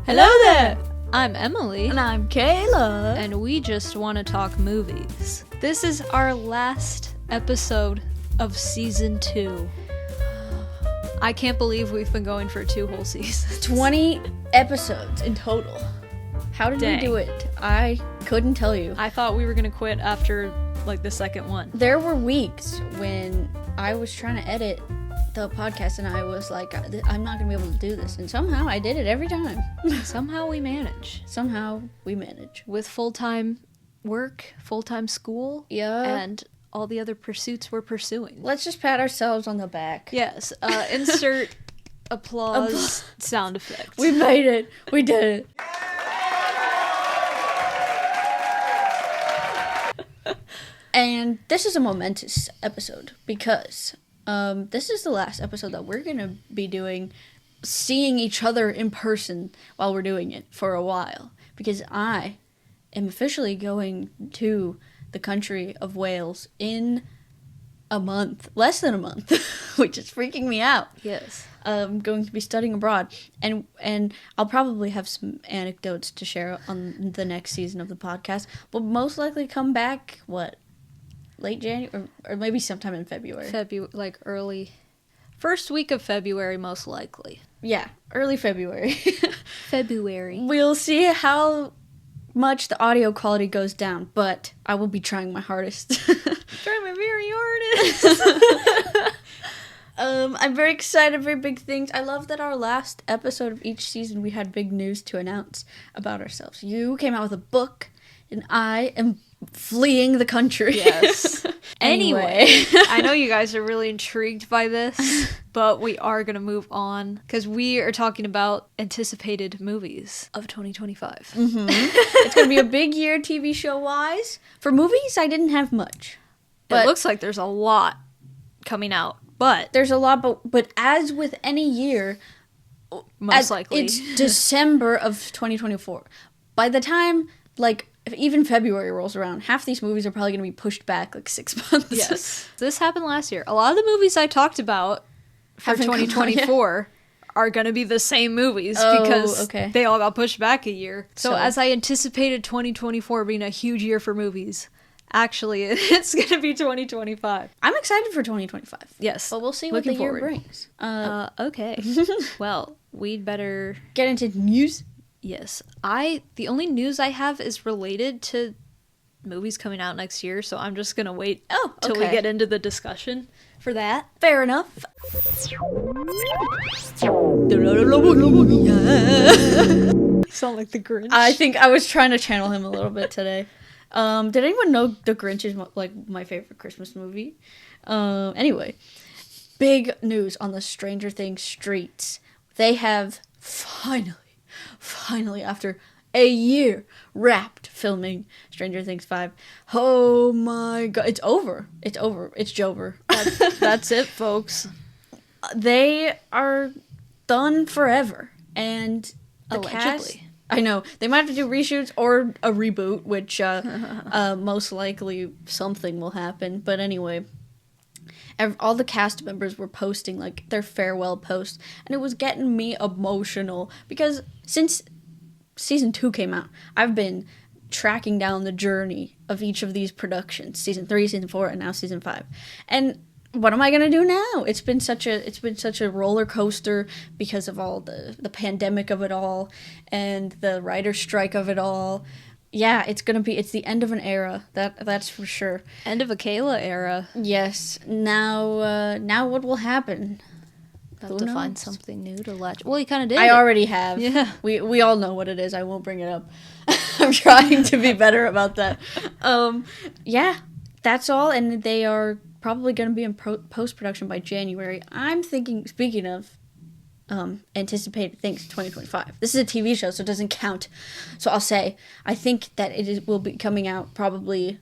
Hello there! I'm Emily. And I'm Kayla. And we just want to talk movies. This is our last episode of season 2. I can't believe we've been going for 2 whole seasons. 20 episodes in total. How did we do it? I couldn't tell you. I thought we were going to quit after, the second one. There were weeks when I was trying to edit the podcast and I was like, I'm not going to be able to do this. And somehow I did it every time. Somehow we manage. With full-time work, full-time school, and all the other pursuits we're pursuing. Let's just pat ourselves on the back. Yes. Insert applause sound effect. We made it. We did it. And this is a momentous episode because this is the last episode that we're going to be doing, seeing each other in person while we're doing it for a while. Because I am officially going to the country of Wales in a month, less than a month, which is freaking me out. Yes. I'm going to be studying abroad, and I'll probably have some anecdotes to share on the next season of the podcast. We'll most likely come back, late January, or maybe sometime in February. Early, first week of February, most likely. Yeah, early February. February. We'll see how much the audio quality goes down, but I will be trying my hardest. Trying my very hardest. I'm very excited, very big things. I love that our last episode of each season we had big news to announce about ourselves. You came out with a book, and I am fleeing the country. Yes. Anyway, I know you guys are really intrigued by this, but we are going to move on because we are talking about anticipated movies of 2025. Mm-hmm. It's going to be a big year TV show-wise. For movies, I didn't have much. But it looks like there's a lot coming out. But there's a lot, but as with any year, most likely it's December of 2024. By the time, if even February rolls around, half these movies are probably going to be pushed back 6 months. Yes. This happened last year. A lot of the movies I talked about for 2024 are going to be the same movies because they all got pushed back a year. So as I anticipated 2024 being a huge year for movies, actually, it's going to be 2025. I'm excited for 2025. Yes. But we'll see what the year brings. Okay. Well, we'd better get into news. Yes. The only news I have is related to movies coming out next year, so I'm just going to wait till we get into the discussion for that. Fair enough. Sound like the Grinch. I think I was trying to channel him a little bit today. Did anyone know The Grinch is my favorite Christmas movie? Anyway, big news on the Stranger Things streets. They have finally, after a year, wrapped filming Stranger Things 5. Oh my god, it's over. It's Jover. That's it, folks. They are done forever, and the cast, I know, they might have to do reshoots or a reboot, which most likely something will happen. But anyway, all the cast members were posting their farewell post, and it was getting me emotional because since season 2 came out, I've been tracking down the journey of each of these productions, season 3, season 4, and now season 5. And what am I gonna do now? It's been such a roller coaster because of all the pandemic of it all and the writer's strike of it all. Yeah, it's the end of an era. That's for sure. End of a Kayla era. Yes. Now what will happen? Have to find something new to latch. Well, you kind of did. I already have. Yeah. We all know what it is. I won't bring it up. I'm trying to be better about that. Yeah, that's all, and they are probably going to be in post-production by January. I'm thinking, speaking of anticipated things, 2025. This is a TV show, so it doesn't count. So I'll say, I think that will be coming out probably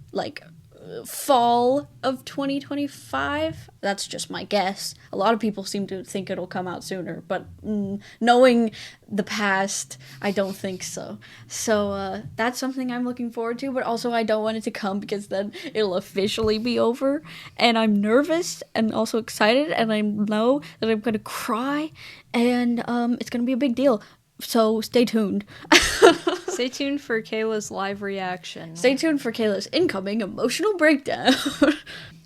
fall of 2025. That's just my guess. A lot of people seem to think it'll come out sooner, but knowing the past, I don't think so. So that's something I'm looking forward to, but also I don't want it to come because then it'll officially be over, and I'm nervous and also excited, and I know that I'm gonna cry, and it's gonna be a big deal. So stay tuned. Stay tuned for Kayla's live reaction. Stay tuned for Kayla's incoming emotional breakdown.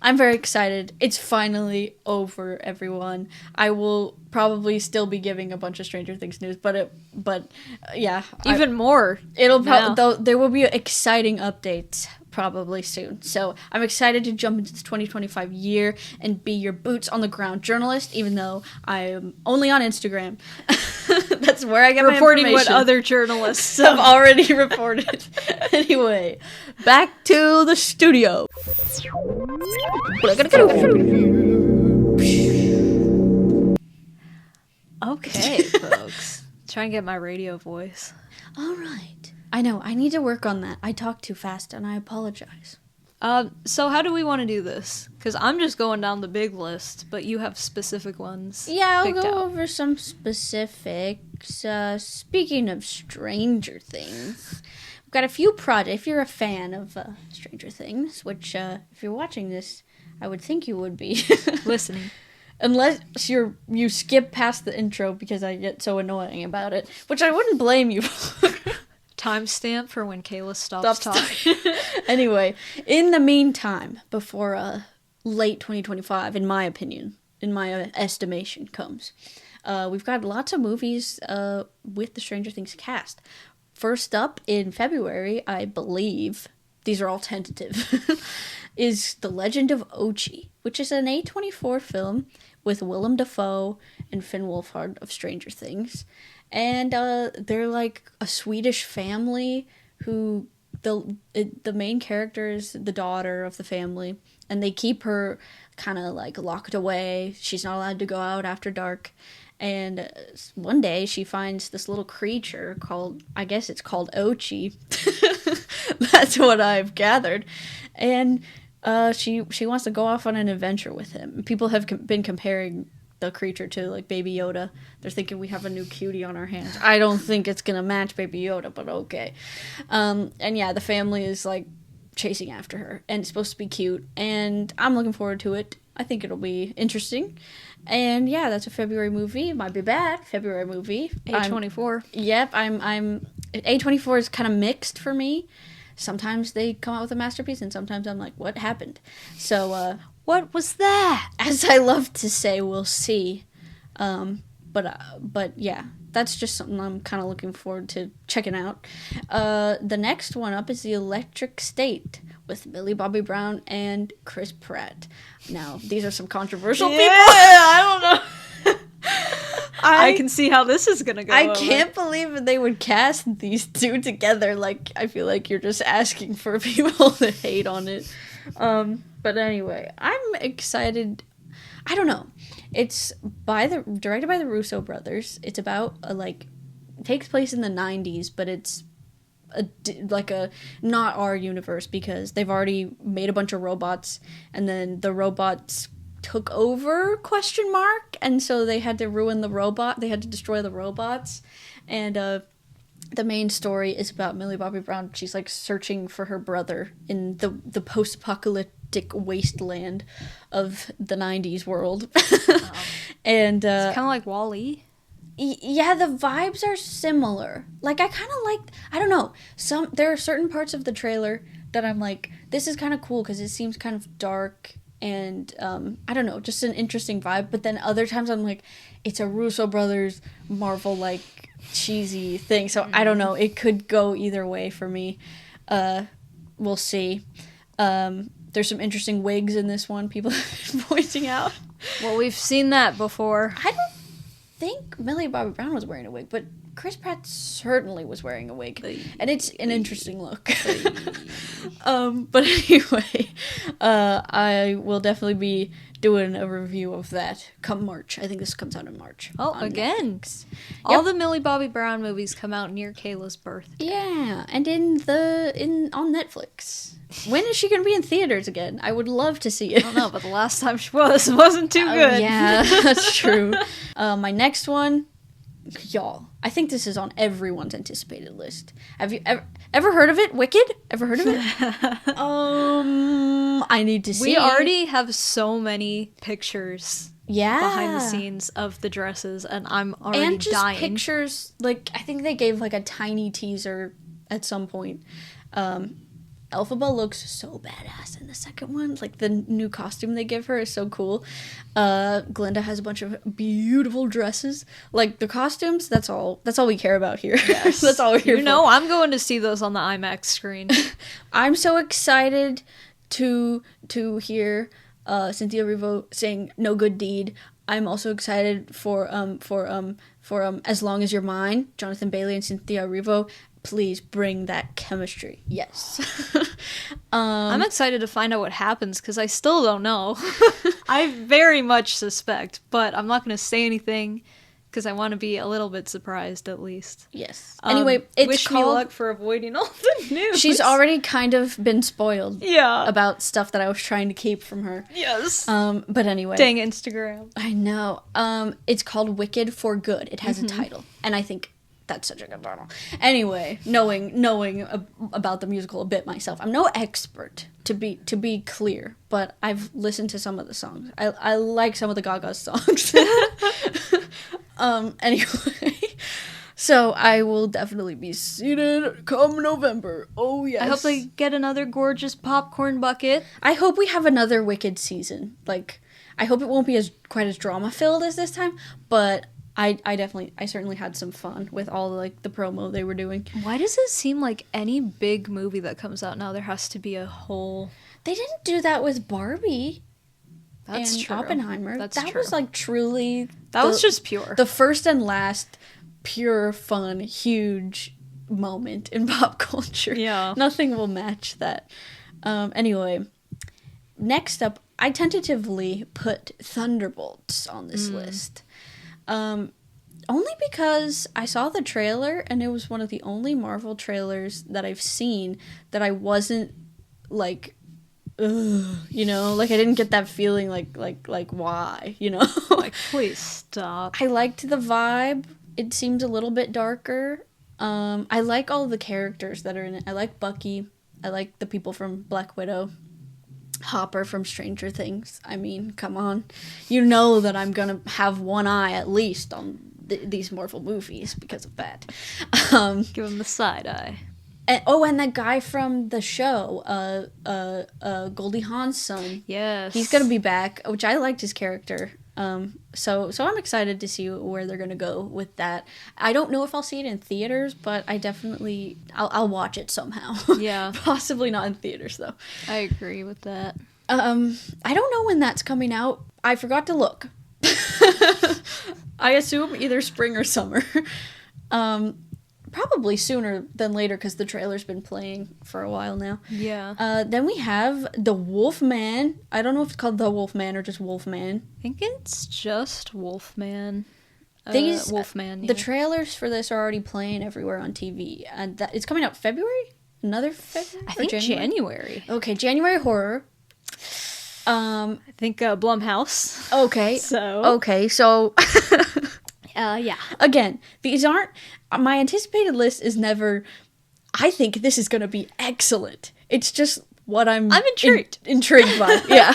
I'm very excited. It's finally over, everyone. I will probably still be giving a bunch of Stranger Things news, but yeah, even more. It'll there will be exciting updates probably soon. So I'm excited to jump into this 2025 year and be your boots on the ground journalist, even though I am only on Instagram. That's where I get reporting my information. What other journalists have already reported. Anyway, back to the studio. Okay, folks. Trying to get my radio voice. All right. I know. I need to work on that. I talk too fast, and I apologize. So how do we want to do this? Because I'm just going down the big list, but you have specific ones. Yeah, I'll go over some specifics. Speaking of Stranger Things, we've got a few projects. If you're a fan of Stranger Things, which if you're watching this, I would think you would be listening. Unless you skip past the intro because I get so annoying about it, which I wouldn't blame you for. Timestamp for when Kayla stops talking. Anyway, in the meantime, before late 2025, in my opinion, in my estimation, comes, we've got lots of movies with the Stranger Things cast. First up in February, I believe, these are all tentative, is The Legend of Ochi, which is an A24 film with Willem Dafoe and Finn Wolfhard of Stranger Things. And they're like a Swedish family who the main character is the daughter of the family, and they keep her kind of like locked away. She's not allowed to go out after dark. And one day she finds this little creature called, I guess it's called Ochi. That's what I've gathered. And she wants to go off on an adventure with him. People have been comparing the creature to like Baby Yoda. They're thinking we have a new cutie on our hands. I don't think it's gonna match Baby Yoda, but okay. And yeah, the family is like chasing after her, and it's supposed to be cute, and I'm looking forward to it. I think it'll be interesting. And yeah, that's a February movie. It might be bad. February movie. A24. Yep, I'm A24 is kind of mixed for me. Sometimes they come out with a masterpiece, and sometimes I'm like, what happened? So, what was that? As I love to say, we'll see. But yeah, that's just something I'm kind of looking forward to checking out. The next one up is The Electric State with Millie Bobby Brown and Chris Pratt. Now, these are some controversial people. I don't know. I can see how this is gonna go. I can't believe they would cast these two together. Like, I feel like you're just asking for people to hate on it. But anyway, I'm excited. I don't know. It's directed by the Russo brothers. It's about it takes place in the 90s, but it's a not our universe because they've already made a bunch of robots, and then the robots took over ? And so they had to ruin the robot. They had to destroy the robots, and the main story is about Millie Bobby Brown. She's like searching for her brother in the post-apocalyptic wasteland of the 90s world. Wow. And it's kind of like WALL-E. Yeah, the vibes are similar. Like, I kind of liked, I don't know, there are certain parts of the trailer that I'm like, this is kind of cool because it seems kind of dark and I don't know, just an interesting vibe. But then other times I'm like, it's a Russo brothers Marvel like cheesy thing, so I don't know, it could go either way for me. We'll see. There's some interesting wigs in this one, people have been pointing out. Well, we've seen that before. I don't think Millie Bobby Brown was wearing a wig, but Chris Pratt certainly was wearing a wig, and it's an interesting look. But anyway, I will definitely be doing a review of that come March. I think this comes out in March. Oh, again. All the Millie Bobby Brown movies come out near Kayla's birthday. Yeah, and on Netflix. When is she going to be in theaters again? I would love to see it. I don't know, but the last time she wasn't too good. Yeah, that's true. My next one, y'all, I think this is on everyone's anticipated list. Have you ever heard of it? Wicked? Ever heard of it? I need to see it. We already have so many pictures behind the scenes of the dresses, and I'm already dying. And just pictures, like, I think they gave, like, a tiny teaser at some point. Elphaba looks so badass in the second one. Like, the new costume they give her is so cool. Glinda has a bunch of beautiful dresses. Like, the costumes, that's all we care about here. Yes. That's all we're here for. I'm going to see those on the IMAX screen. I'm so excited to hear Cynthia Erivo sing "No Good Deed." I'm also excited for "As Long as You're Mine." Jonathan Bailey and Cynthia Erivo. Please bring that chemistry. Yes. I'm excited to find out what happens because I still don't know. I very much suspect, but I'm not going to say anything because I want to be a little bit surprised at least. Yes. Anyway, it's wish me luck for avoiding all the news. She's already kind of been spoiled. Yeah. About stuff that I was trying to keep from her. Yes. But anyway. Dang Instagram. I know. It's called Wicked for Good. It has a title, and I think that's such a good title. Anyway, knowing about the musical a bit myself, I'm no expert to be clear, but I've listened to some of the songs. I like some of the Gaga songs. Anyway, so I will definitely be seated come November. Oh yes. I hope they get another gorgeous popcorn bucket. I hope we have another Wicked season. Like, I hope it won't be quite as drama filled as this time, but I certainly had some fun with all the promo they were doing. Why does it seem like any big movie that comes out now there has to be a whole... They didn't do that with Barbie. That's and true. Oppenheimer. That true. Was truly... That was just pure. The first and last pure, fun, huge moment in pop culture. Yeah. Nothing will match that. Anyway, next up, I tentatively put Thunderbolts on this list. Only because I saw the trailer and it was one of the only Marvel trailers that I've seen that I wasn't like, ugh, I didn't get that feeling like why, Like, please stop. I liked the vibe. It seemed a little bit darker. I like all the characters that are in it. I like Bucky. I like the people from Black Widow. Hopper from Stranger Things. I mean, come on. You know that I'm gonna have one eye at least on these Marvel movies because of that. Give him the side eye. And that guy from the show, Goldie Hawn's son. Yes. He's gonna be back, which I liked his character. So I'm excited to see where they're gonna go with that. I don't know if I'll see it in theaters, but I'll watch it somehow. Yeah. Possibly not in theaters though. I agree with that. I don't know when that's coming out. I forgot to look. I assume either spring or summer. Probably sooner than later because the trailer's been playing for a while now. Yeah. Then we have The Wolfman. I don't know if it's called The Wolfman or just Wolfman. I think it's just Wolfman. Wolfman. Yeah. The trailers for this are already playing everywhere on TV. And it's coming out February? Another February? I think January. Okay, January horror. I think Blumhouse. Okay. So. Yeah. Again, these aren't... My anticipated list is never... I think this is going to be excellent. It's just what I'm intrigued. Intrigued by. Yeah.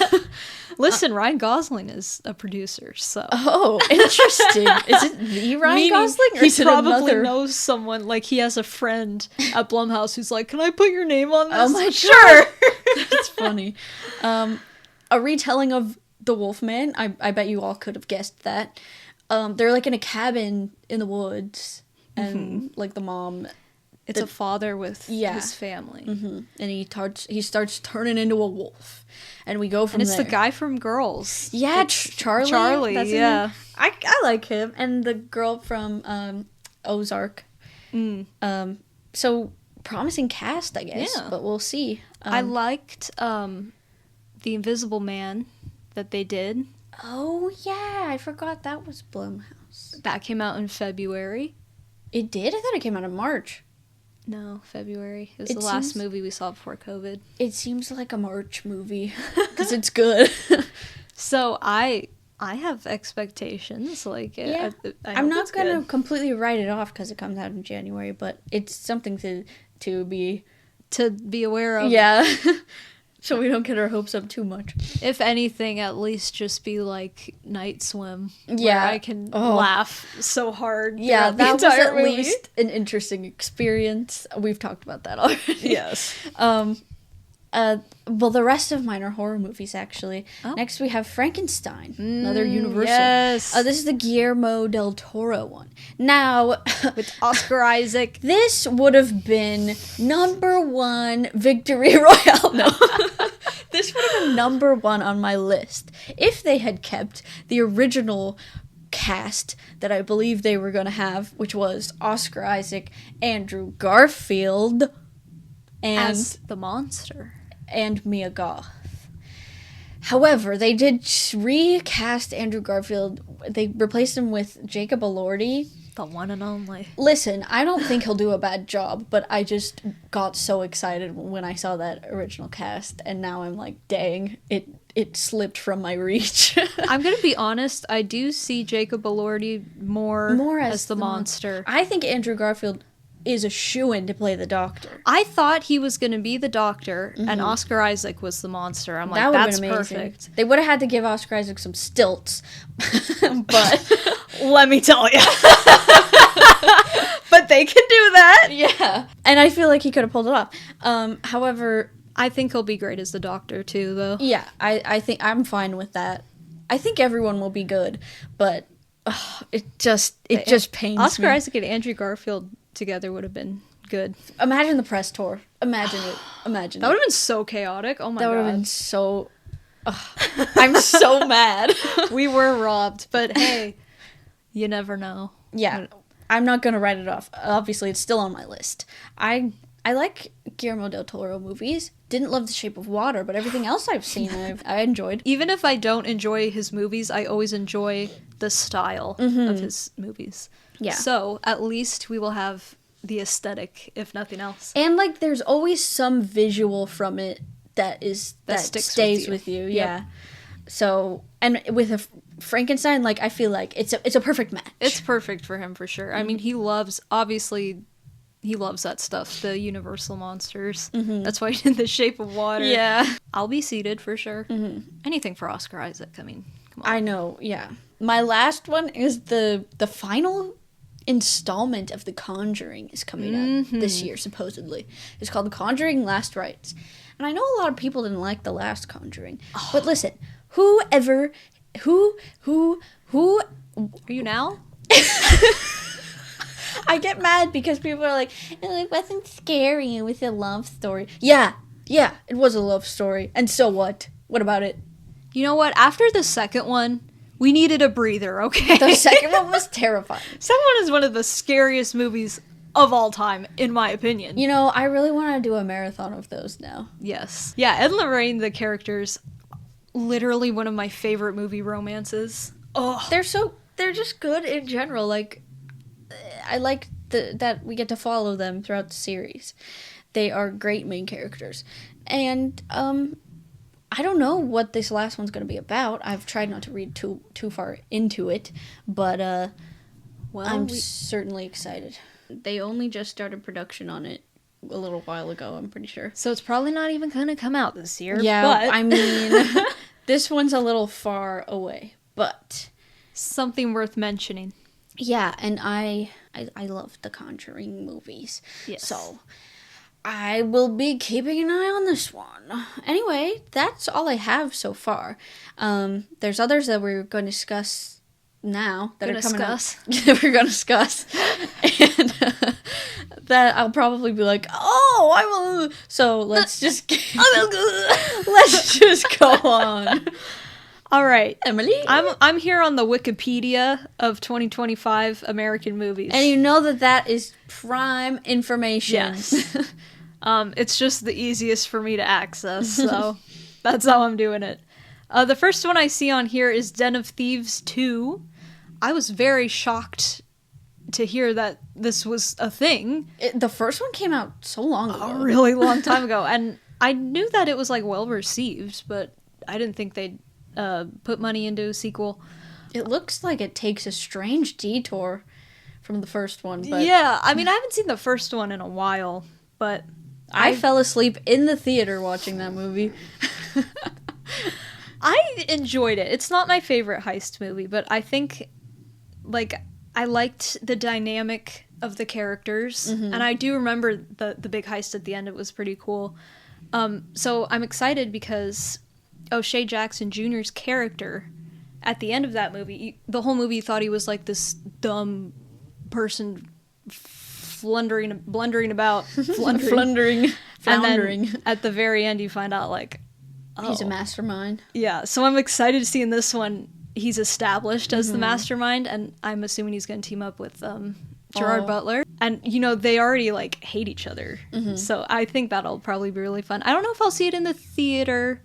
Listen, Ryan Gosling is a producer, so... Oh, interesting. Is it the Ryan Gosling? Or he probably knows someone, like he has a friend at Blumhouse who's like, can I put your name on this? Oh my sure. God. That's funny. A retelling of The Wolfman. I bet you all could have guessed that. They're like in a cabin in the woods, and like the mom... It's a father with his family. Mm-hmm. And he starts turning into a wolf. And we go from there. And it's the guy from Girls. Yeah, Charlie. Charlie, that's yeah. I like him. And the girl from Ozark. So, promising cast, I guess. Yeah. But we'll see. I liked The Invisible Man that they did. Oh, yeah. I forgot that was Blumhouse. That came out in February. It did? I thought it came out in March. No, February. It was the last movie we saw before COVID. It seems like a March movie because it's good. So I have expectations. Like, yeah. I'm not gonna completely write it off because it comes out in January, but it's something to be aware of. Yeah. So we don't get our hopes up too much. If anything, at least just be like Night Swim. Yeah. Where I can laugh so hard. Yeah, that was at least an interesting experience. We've talked about that already. Yes. Well, the rest of mine are horror movies, actually. Oh. Next, we have Frankenstein, another Universal. Yes. This is the Guillermo del Toro one. Now, with Oscar Isaac. This would have been #1 Victory Royale. No. This would have been #1 on my list if they had kept the original cast that I believe they were going to have, which was Oscar Isaac, Andrew Garfield, and as the monster. And Mia Goth. However, they did recast Andrew Garfield. They replaced him with Jacob Elordi. The one and only. Listen, I don't think he'll do a bad job, but I just got so excited when I saw that original cast, and now I'm like, dang, it slipped from my reach. I'm gonna be honest, I do see Jacob Elordi more as the monster. I think Andrew Garfield is a shoo-in to play the Doctor. I thought he was going to be the Doctor, and Oscar Isaac was the monster. I'm like, that's perfect. They would have had to give Oscar Isaac some stilts, but let me tell you. But they can do that. Yeah. And I feel like he could have pulled it off. However, I think he'll be great as the Doctor, too, though. Yeah, I think I'm fine with that. I think everyone will be good, but it just pains me. Oscar Isaac and Andrew Garfield together would have been good. Imagine the press tour. Imagine it. Imagine that would have been so chaotic. Oh my god. That would have been so... I'm so mad. We were robbed, but hey, you never know. Yeah. I'm not going to write it off. Obviously, it's still on my list. I like Guillermo del Toro movies. Didn't love The Shape of Water, but everything else I've seen, I enjoyed. Even if I don't enjoy his movies, I always enjoy the style of his movies. Yeah. So, at least we will have the aesthetic, if nothing else. And, like, there's always some visual from it that stays with you. Yeah. So, and with a Frankenstein, like, I feel like it's a perfect match. It's perfect for him, for sure. I mean, he loves that stuff, the Universal monsters. That's why he did The Shape of Water. Yeah. I'll be seated, for sure. Anything for Oscar Isaac, I mean, come on. I know, yeah. My last one is the final installment of The Conjuring is coming out this year, supposedly. It's called The Conjuring Last Rites. And I know a lot of people didn't like the last Conjuring. But listen, who... Are you now? I get mad because people are like, it wasn't scary, it was a love story. Yeah, it was a love story. And so what? What about it? You know what? After the second one, we needed a breather, okay? The second one was terrifying. Second one is one of the scariest movies of all time, in my opinion. You know, I really want to do a marathon of those now. Yes. Yeah, Ed and Lorraine, the characters, literally one of my favorite movie romances. Oh, they're just good in general. Like, I like that we get to follow them throughout the series. They are great main characters. And, I don't know what this last one's going to be about. I've tried not to read too far into it, but I'm certainly excited. They only just started production on it a little while ago, I'm pretty sure. So it's probably not even going to come out this year. Yeah, but I mean, this one's a little far away, but something worth mentioning. Yeah, and I love the Conjuring movies. Yes. So I will be keeping an eye on this one. Anyway, that's all I have so far. There's others that we're going to discuss now that are coming up. That we're going to discuss. And that I'll probably be like, oh, I will. So let's just let's just go on. All right, Emily. I'm here on the Wikipedia of 2025 American movies, and you know that is prime information. Yes. It's just the easiest for me to access, so that's how I'm doing it. The first one I see on here is Den of Thieves 2. I was very shocked to hear that this was a thing. The first one came out so long ago. A really long time ago, and I knew that it was, like, well received, but I didn't think they'd put money into a sequel. It looks like it takes a strange detour from the first one, but... Yeah, I mean, I haven't seen the first one in a while, but... I fell asleep in the theater watching that movie. I enjoyed it. It's not my favorite heist movie, but I think, like, I liked the dynamic of the characters, and I do remember the big heist at the end. It was pretty cool. So I'm excited because O'Shea Jackson Jr.'s character at the end of that movie, the whole movie, you thought he was like this dumb person blundering about. Floundering. And then at the very end, you find out, like, oh, he's a mastermind. Yeah, so I'm excited to see in this one, he's established as the mastermind, and I'm assuming he's going to team up with Gerard Butler. And, you know, they already, like, hate each other. So I think that'll probably be really fun. I don't know if I'll see it in the theater.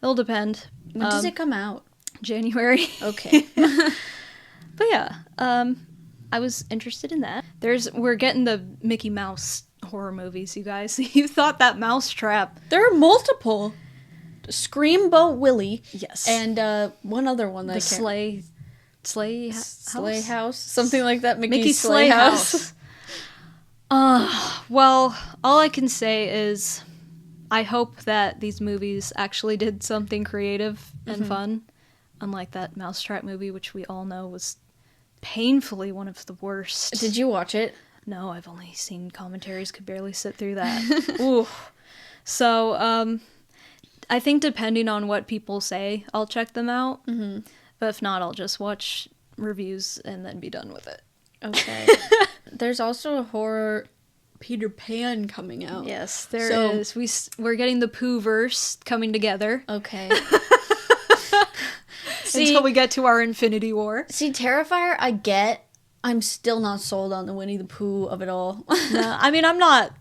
It'll depend. When does it come out? January. Okay. But yeah, I was interested in that. We're getting the Mickey Mouse horror movies, you guys. You thought that Mousetrap. There are multiple. Screamboat Willie. Yes. And one other one that Sleigh House? Something like that. Mickey's Sleigh House. Well, all I can say is I hope that these movies actually did something creative and fun, unlike that Mousetrap movie, which we all know was painfully one of the worst. Did you watch it? No, I've only seen commentaries, could barely sit through that. Ooh. So, I think depending on what people say, I'll check them out. But if not, I'll just watch reviews and then be done with it. Okay. There's also a horror Peter Pan coming out. Yes, there is. We're getting the Pooh-verse coming together. Okay. Until we get to our Infinity War. See, Terrifier, I get. I'm still not sold on the Winnie the Pooh of it all. No, I mean, I'm not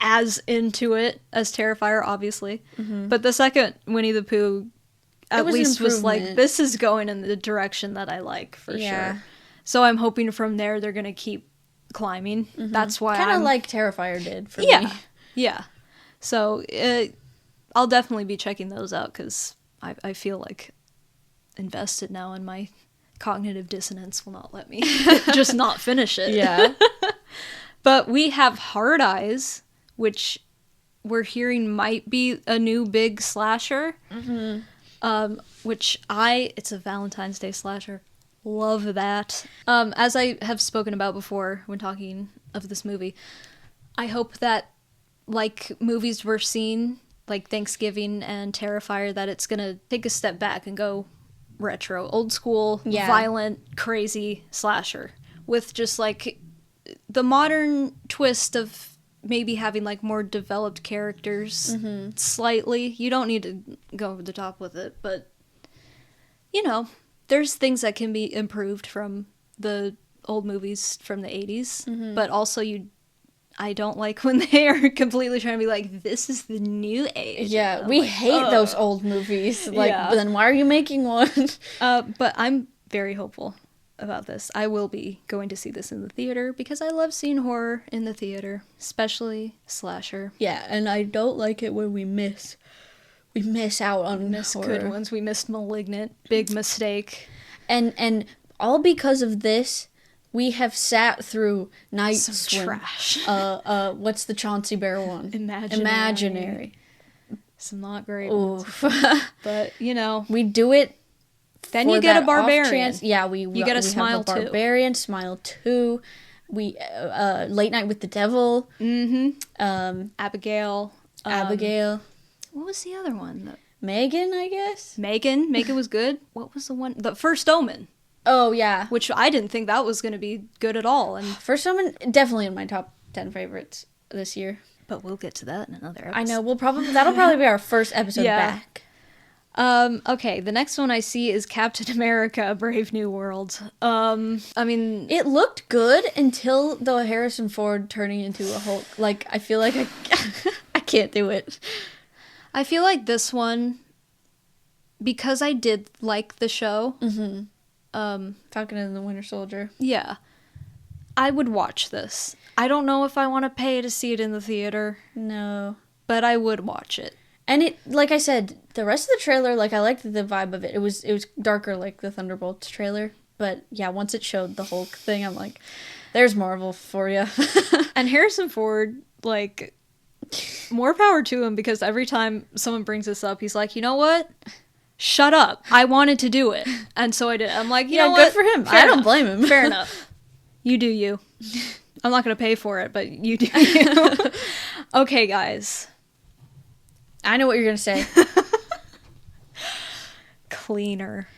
as into it as Terrifier, obviously. But the second Winnie the Pooh at least was like, this is going in the direction that I like, for sure. So I'm hoping from there they're going to keep climbing. That's why kind of like Terrifier did for me. Yeah. So I'll definitely be checking those out because I feel like invested now, and my cognitive dissonance will not let me just not finish it. Yeah. But we have Hard Eyes, which we're hearing might be a new big slasher. Which it's a Valentine's Day slasher. Love that. As I have spoken about before when talking of this movie, I hope that, like movies we're seeing, like Thanksgiving and Terrifier, that it's gonna take a step back and go retro, old school, violent, crazy slasher with just like the modern twist of maybe having like more developed characters slightly. You don't need to go over the top with it, but you know, there's things that can be improved from the old movies from the 80s, but also I don't like when they are completely trying to be like, this is the new age. Yeah, we hate those old movies. Like, then why are you making one? But I'm very hopeful about this. I will be going to see this in the theater because I love seeing horror in the theater, especially slasher. Yeah, and I don't like it when we miss out on horror. Good ones. We missed Malignant. Big mistake. And all because of this, we have sat through Night Swim. Trash. What's the Chauncey Bear one? Imaginary. Some not great ones. But, you know. We do it. Then you get a Barbarian. Yeah, you get a Smile 2. Barbarian, Smile 2. We Late Night with the Devil. Abigail. What was the other one? Megan, I guess? Megan was good. What was the one? The First Omen. Oh, yeah. Which I didn't think that was going to be good at all. And First Omen, definitely in my top 10 favorites this year. But we'll get to that in another episode. I know, that'll probably be our first episode back. Okay, the next one I see is Captain America: Brave New World. I mean, it looked good until the Harrison Ford turning into a Hulk. Like, I feel like I can't do it. I feel like this one, because I did like the show, Falcon and the Winter Soldier. Yeah, I would watch this. I don't know if I want to pay to see it in the theater. No, but I would watch it. And it, like I said, the rest of the trailer, like, I liked the vibe of it. It was darker, like the Thunderbolts trailer. But yeah, once it showed the Hulk thing, I'm like, there's Marvel for you. And Harrison Ford, like, more power to him, because every time someone brings this up, he's like, you know what? Shut up. I wanted to do it. And so I did. I'm like, you know what? Good for him. I don't blame him. Fair enough. You do you. I'm not going to pay for it, but you do you. Okay, guys. I know what you're going to say. Cleaner.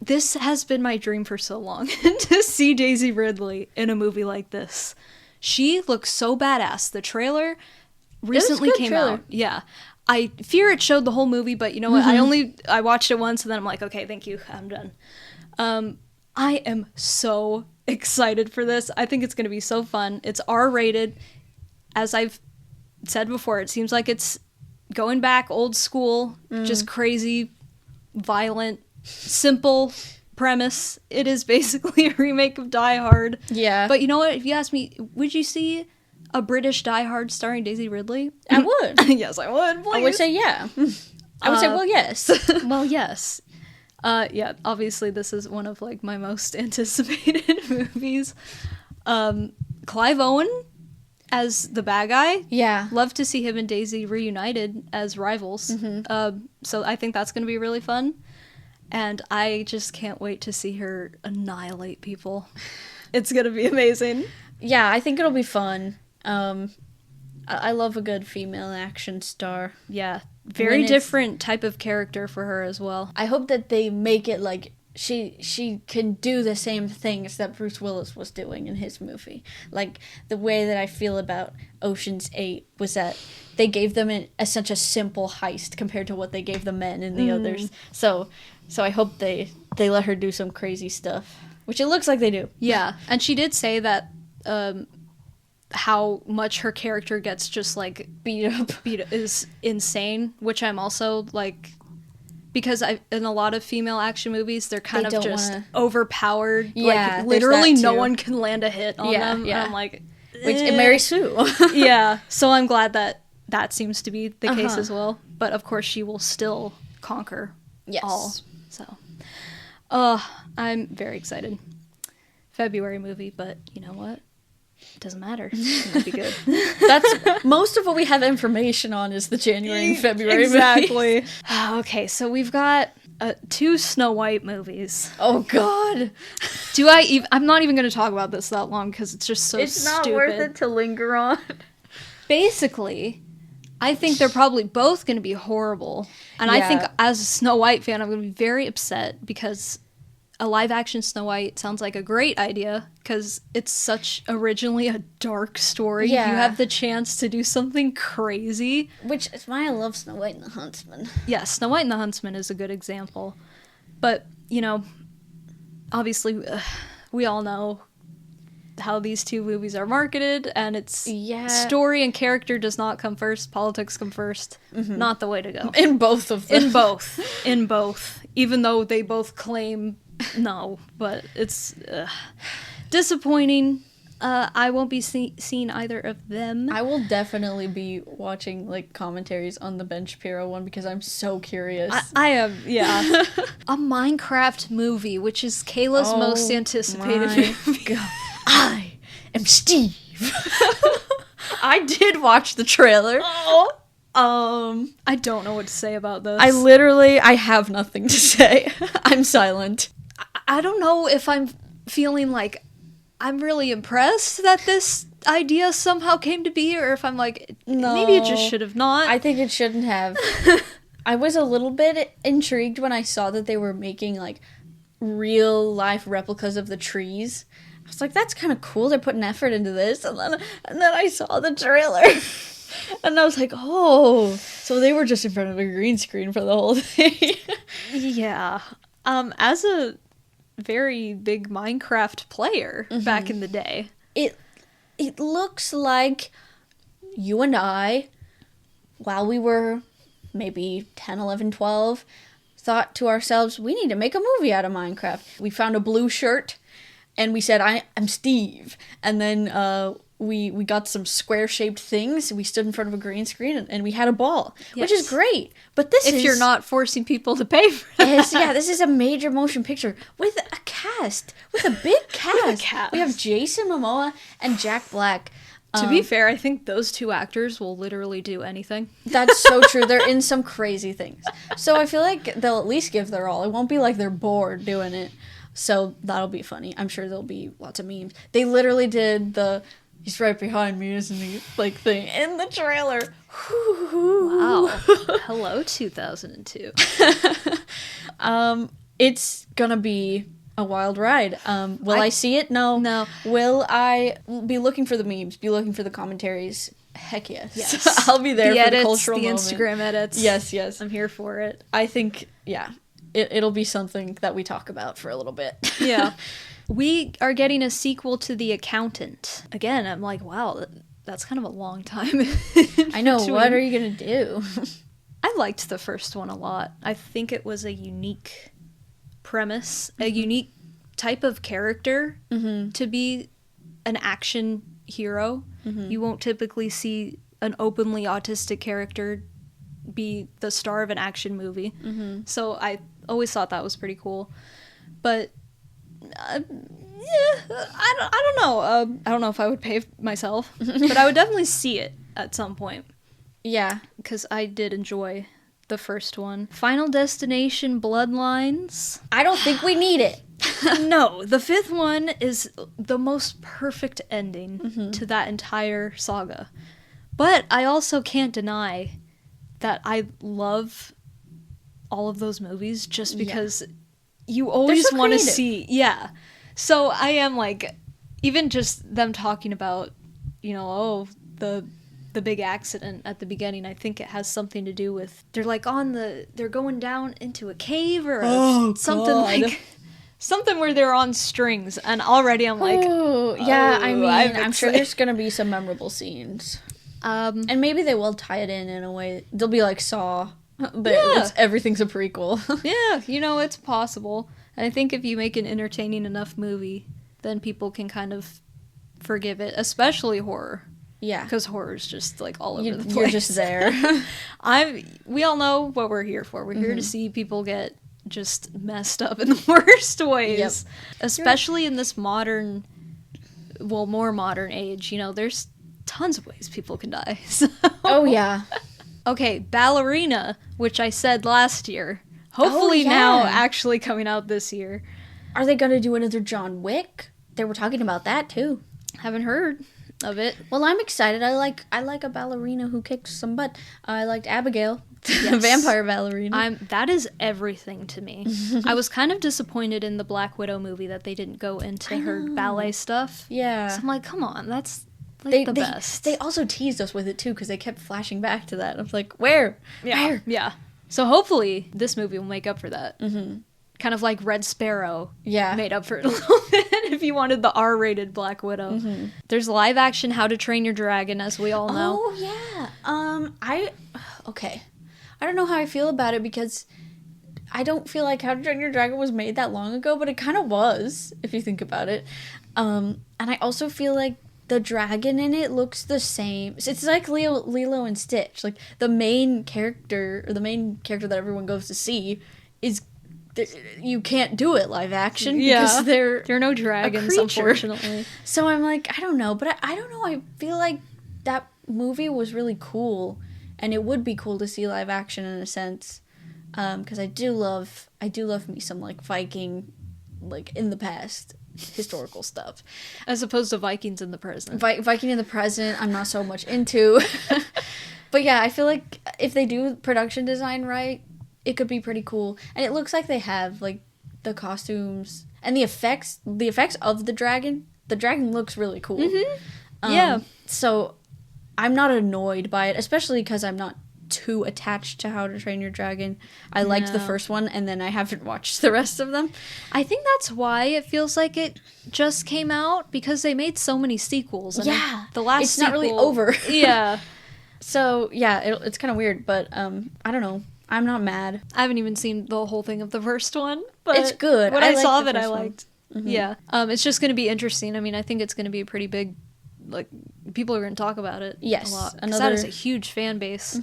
This has been my dream for so long, to see Daisy Ridley in a movie like this. She looks so badass. The trailer recently came out. Yeah. I fear it showed the whole movie, but you know what? I watched it once and then I'm like, okay, thank you. I'm done. I am so excited for this. I think it's going to be so fun. It's R-rated. As I've said before, it seems like it's going back old school, just crazy, violent, simple premise. It is basically a remake of Die Hard. Yeah. But you know what? If you ask me, would you see a British Die Hard starring Daisy Ridley? I would. Yes, I would. Please. I would say yeah. I would say, well, yes. Well, yes. Yeah, obviously this is one of, like, my most anticipated movies. Clive Owen as the bad guy. Yeah. Love to see him and Daisy reunited as rivals. So I think that's going to be really fun. And I just can't wait to see her annihilate people. It's going to be amazing. Yeah, I think it'll be fun. I love a good female action star. Yeah. Very different type of character for her as well. I hope that they make it like she can do the same things that Bruce Willis was doing in his movie. Like, the way that I feel about Ocean's 8 was that they gave them such a simple heist compared to what they gave the men in the others. So I hope they let her do some crazy stuff, which it looks like they do. Yeah, and she did say that how much her character gets just, like, beat up is insane, which I'm also, like, because in a lot of female action movies, they're kind of just overpowered. Yeah, like, literally no one can land a hit on them. Yeah. And I'm like, and Mary Sue. Yeah, so I'm glad that seems to be the case as well. But of course, she will still conquer all. So, I'm very excited. February movie, but you know what? It doesn't matter. It's gonna be good. That's most of what we have information on is the January and February exactly. Okay, so we've got 2 Snow White movies. Oh God. I'm not even going to talk about this that long because it's just so stupid. It's not worth it to linger on. Basically, I think they're probably both going to be horrible. And I think as a Snow White fan, I'm going to be very upset because a live-action Snow White sounds like a great idea because it's such originally a dark story. Yeah. You have the chance to do something crazy. Which is why I love Snow White and the Huntsman. Yeah, Snow White and the Huntsman is a good example. But, you know, obviously, we all know how these 2 movies are marketed, and it's story and character does not come first. Politics come first. Not the way to go. In both of them. In both. Even though they both claim no, but it's disappointing. I won't be seeing either of them. I will definitely be watching, like, commentaries on the Ben Shapiro one because I'm so curious. I am, yeah. A Minecraft movie, which is Kayla's most anticipated movie. God. I am Steve. I did watch the trailer. I don't know what to say about this. I have nothing to say. I'm silent. I don't know if I'm feeling like I'm really impressed that this idea somehow came to be, or if I'm like, maybe it just should have not. I think it shouldn't have. I was a little bit intrigued when I saw that they were making, like, real life replicas of the trees. I was like, that's kind of cool. They're putting effort into this. And then I saw the trailer. And I was like, oh, so they were just in front of a green screen for the whole thing. Yeah. As a very big Minecraft player back in the day, it looks like you and I, while we were maybe 10, 11, 12, thought to ourselves, we need to make a movie out of Minecraft. We found a blue shirt, and we said, I'm Steve. And then we got some square-shaped things. We stood in front of a green screen, and we had a ball, which is great. But if you're not forcing people to pay for it. Yeah, this is a major motion picture with a cast, with a big cast. We have Jason Momoa and Jack Black. To be fair, I think those two actors will literally do anything. That's so true. They're in some crazy things. So I feel like they'll at least give their all. It won't be like they're bored doing it. So that'll be funny. I'm sure there'll be lots of memes. They literally did the "he's right behind me, isn't he?" like thing in the trailer. Wow. Hello, 2002. It's gonna be a wild ride. Will I see it? No. No. Will I be looking for the memes? Be looking for the commentaries? Heck yes. Yes. I'll be there for the cultural moment. The Instagram edits. Yes. I'm here for it. I think, yeah, it'll be something that we talk about for a little bit. Yeah. We are getting a sequel to The Accountant. Again, I'm like, wow, that's kind of a long time. I know. What are you going to do? I liked the first one a lot. I think it was a unique premise, a unique type of character to be an action hero. You won't typically see an openly autistic character be the star of an action movie. So I always thought that was pretty cool. But I don't know. I don't know if I would pay myself, but I would definitely see it at some point. Yeah, because I did enjoy the first one. Final Destination Bloodlines. I don't think we need it. No, the fifth one is the most perfect ending to that entire saga. But I also can't deny that I love all of those movies just because you always want to see. Yeah. So I am like, even just them talking about, the big accident at the beginning, I think it has something to do with, they're like they're going down into a cave or something something where they're on strings, and already I'm like, I'm sure there's gonna be some memorable scenes. And maybe they will tie it in a way. They'll be like Saw. Everything's a prequel. Yeah, it's possible. And I think if you make an entertaining enough movie, then people can kind of forgive it, especially horror. Yeah. Because horror is just, like, all over the place. You're just there. We all know what we're here for. We're here to see people get just messed up in the worst ways. Yep. Especially in this more modern age. There's tons of ways people can die. So. Oh, yeah. Okay, Ballerina, which I said last year. Hopefully now actually coming out this year. Are they going to do another John Wick? They were talking about that, too. Haven't heard of it. Well, I'm excited. I like a ballerina who kicks some butt. I liked Abigail, the vampire ballerina. That is everything to me. I was kind of disappointed in the Black Widow movie that they didn't go into her ballet stuff. Yeah. So I'm like, come on, that's the best. They also teased us with it too, because they kept flashing back to that. I was like, where? Yeah. Yeah. So hopefully this movie will make up for that. Kind of like Red Sparrow made up for it a little bit if you wanted the R-rated Black Widow. There's live action How to Train Your Dragon, as we all know. Oh, yeah. Okay. I don't know how I feel about it, because I don't feel like How to Train Your Dragon was made that long ago, but it kind of was, if you think about it. And I also feel like the dragon in it looks the same. It's like Lilo and Stitch. Like, the main character that everyone goes to see is... You can't do it live action because they're no dragons, unfortunately. So I'm like, I don't know, but I don't know. I feel like that movie was really cool, and it would be cool to see live action in a sense, because I do love me some like Viking, like in the past historical stuff, as opposed to Vikings in the present. Viking in the present, I'm not so much into, but yeah, I feel like if they do production design right, it could be pretty cool. And it looks like they have, like, the costumes and the effects of the dragon. The dragon looks really cool. Yeah. So I'm not annoyed by it, especially because I'm not too attached to How to Train Your Dragon. I liked the first one, and then I haven't watched the rest of them. I think that's why it feels like it just came out, because they made so many sequels. And the last sequel, not really over. Yeah. So, yeah, it's kind of weird, but I don't know. I'm not mad. I haven't even seen the whole thing of the first one, but it's good. What I saw of it, I liked. Yeah. It's just going to be interesting. I mean, I think it's going to be a pretty big, like, people are going to talk about it a lot. Because that is a huge fan base.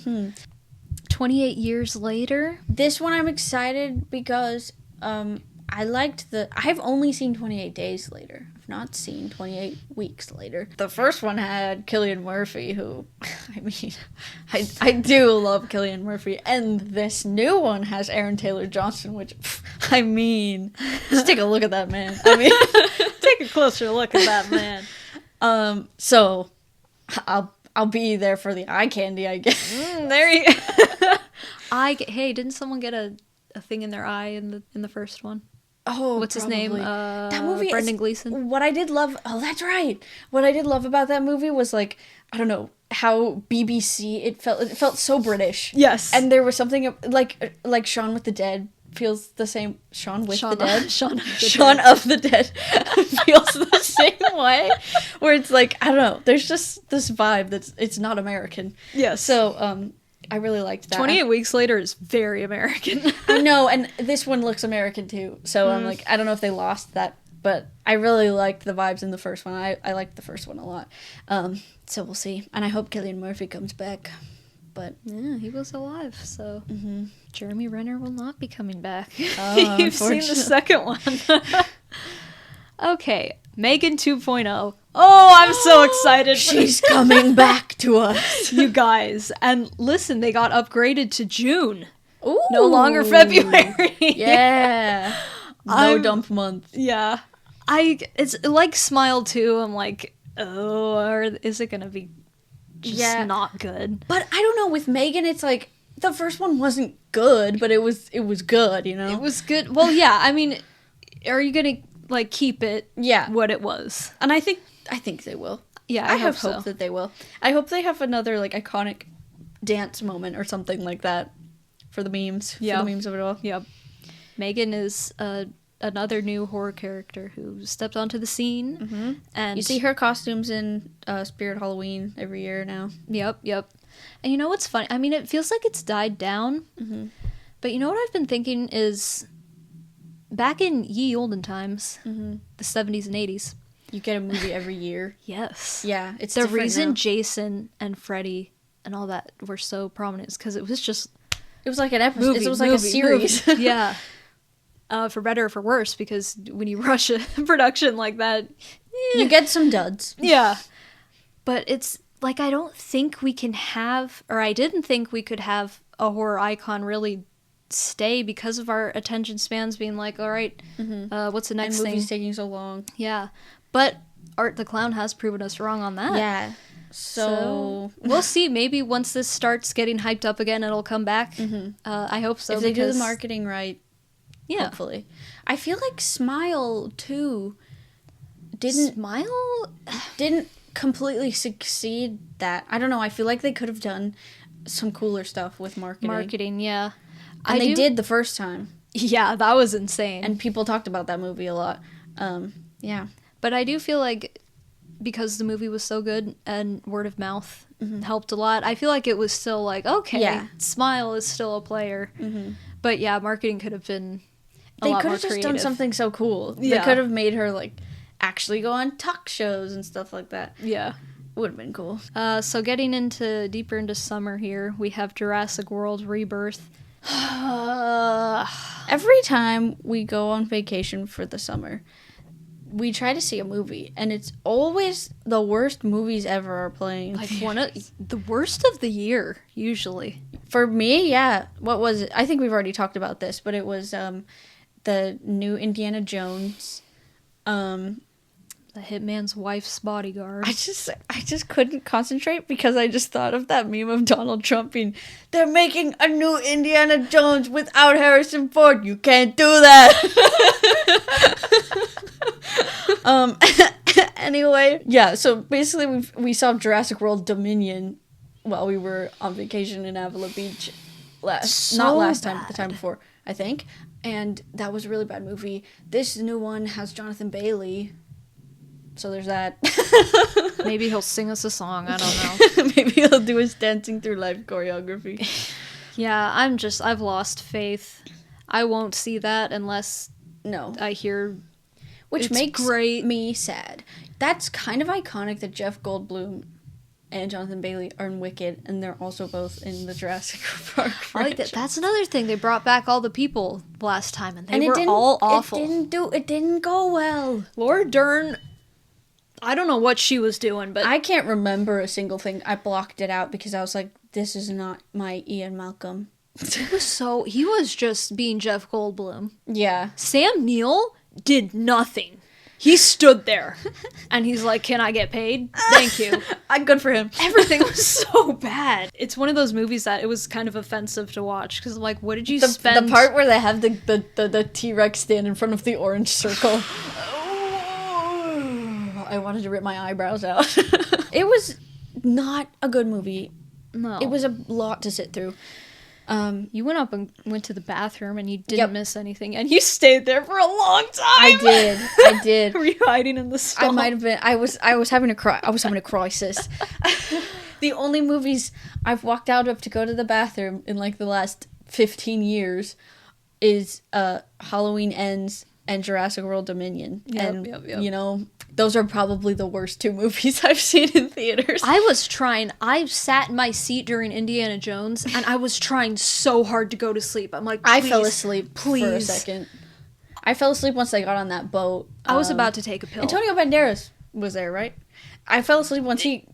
28 years later. This one I'm excited because I've only seen 28 Days Later. I've not seen 28 Weeks Later. The first one had Cillian Murphy, who, I mean, I do love Cillian Murphy. And this new one has Aaron Taylor Johnson, which, I mean, just take a look at that man. I mean, take a closer look at that man. So, I'll be there for the eye candy, I guess. There you go. Hey, didn't someone get a thing in their eye in the first one? Oh, what's probably. His name? That movie Brendan Gleeson. What I did love. Oh, that's right. What I did love about that movie was, like, I don't know how BBC. It felt so British. Yes. And there was something like Shaun with the Dead feels the same. Shaun of the Dead feels the same way. Where it's like, I don't know. There's just this vibe it's not American. Yes. So I really liked that. 28 Weeks Later is very American. I know, and this one looks American too. So I'm like, I don't know if they lost that, but I really liked the vibes in the first one. I liked the first one a lot. So we'll see. And I hope Cillian Murphy comes back. But yeah, he was alive, so Jeremy Renner will not be coming back. Oh, you've seen the second one. Okay, Megan 2.0. Oh, I'm so excited. She's coming back to us. You guys. And listen, they got upgraded to June. Ooh. No longer February. Yeah. No dump month. Yeah. It's like Smile 2. I'm like, oh, or is it going to be just not good? But I don't know. With Megan, it's like, the first one wasn't good, but it was good, you know? It was good. Well, yeah. I mean, are you going to, like, keep it what it was? And I think they will. Yeah, I have hope that they will. I hope they have another, like, iconic dance moment or something like that for the memes. Yeah. For the memes of it all. Yep. Megan is another new horror character who stepped onto the scene. Mm-hmm. And you see her costumes in Spirit Halloween every year now. Yep. And you know what's funny? I mean, it feels like it's died down. Mm-hmm. But you know what I've been thinking is, back in ye olden times, the 70s and 80s, you get a movie every year. Yes. Yeah, it's the reason now. Jason and Freddy and all that were so prominent is because it was just... It was like an episode. It was like a series. Yeah. For better or for worse, because when you rush a production like that... You get some duds. Yeah. But it's like, I don't think we can have... Or I didn't think we could have a horror icon really stay because of our attention spans being like, all right, what's the next thing? And movies taking so long. Yeah. But Art the Clown has proven us wrong on that. Yeah. So we'll see. Maybe once this starts getting hyped up again, it'll come back. I hope so. If they do the marketing right, yeah. Hopefully. I feel like Smile, too, didn't completely succeed that. I don't know. I feel like they could have done some cooler stuff with marketing. Yeah. And they did the first time. Yeah, that was insane. And people talked about that movie a lot. Yeah. But I do feel like, because the movie was so good and word of mouth helped a lot, I feel like it was still like, okay, Smile is still a player. But yeah, marketing could have been a lot more creative. They could have just done something so cool. Yeah. They could have made her, like, actually go on talk shows and stuff like that. Yeah. Would have been cool. So getting deeper into summer here, we have Jurassic World Rebirth. Every time we go on vacation for the summer, we try to see a movie, and it's always the worst movies ever are playing. Like one of the worst of the year, usually. For me, yeah. What was it? I think we've already talked about this, but it was the new Indiana Jones. The Hitman's Wife's Bodyguard. I just couldn't concentrate because I just thought of that meme of Donald Trump being, they're making a new Indiana Jones without Harrison Ford. You can't do that. Anyway, yeah, so basically we saw Jurassic World Dominion while we were on vacation in Avila Beach not last time, but the time before, I think. And that was a really bad movie. This new one has Jonathan Bailey. So there's that. Maybe he'll sing us a song. I don't know. Maybe he'll do his Dancing Through Life choreography. Yeah, I've lost faith. I won't see that unless I hear which makes me sad. That's kind of iconic that Jeff Goldblum and Jonathan Bailey are in Wicked, and they're also both in the Jurassic Park franchise. I like that. That's another thing. They brought back all the people last time, and they were all awful. It didn't go well. Laura Dern, I don't know what she was doing, but I can't remember a single thing. I blocked it out because I was like, this is not my Ian Malcolm. He was just being Jeff Goldblum. Yeah. Sam Neill did nothing. He stood there, and he's like, can I get paid? Thank you. Good for him. Everything was so bad. It's one of those movies that it was kind of offensive to watch, because I'm like, what did you spend? The part where they have the T-Rex stand in front of the orange circle. I wanted to rip my eyebrows out. It was not a good movie. No. It was a lot to sit through. You went up and went to the bathroom and you didn't miss anything, and you stayed there for a long time. I did. Were you hiding in the stall? I might have been. I was having a cry. I was having a crisis. The only movies I've walked out of to go to the bathroom in like the last 15 years is Halloween Ends and Jurassic World Dominion. Yep. You know, those are probably the worst 2 movies I've seen in theaters. I sat in my seat during Indiana Jones, and I was trying so hard to go to sleep. I'm like, I fell asleep for a second. I fell asleep once I got on that boat. I was about to take a pill. Antonio Banderas was there, right? I fell asleep once he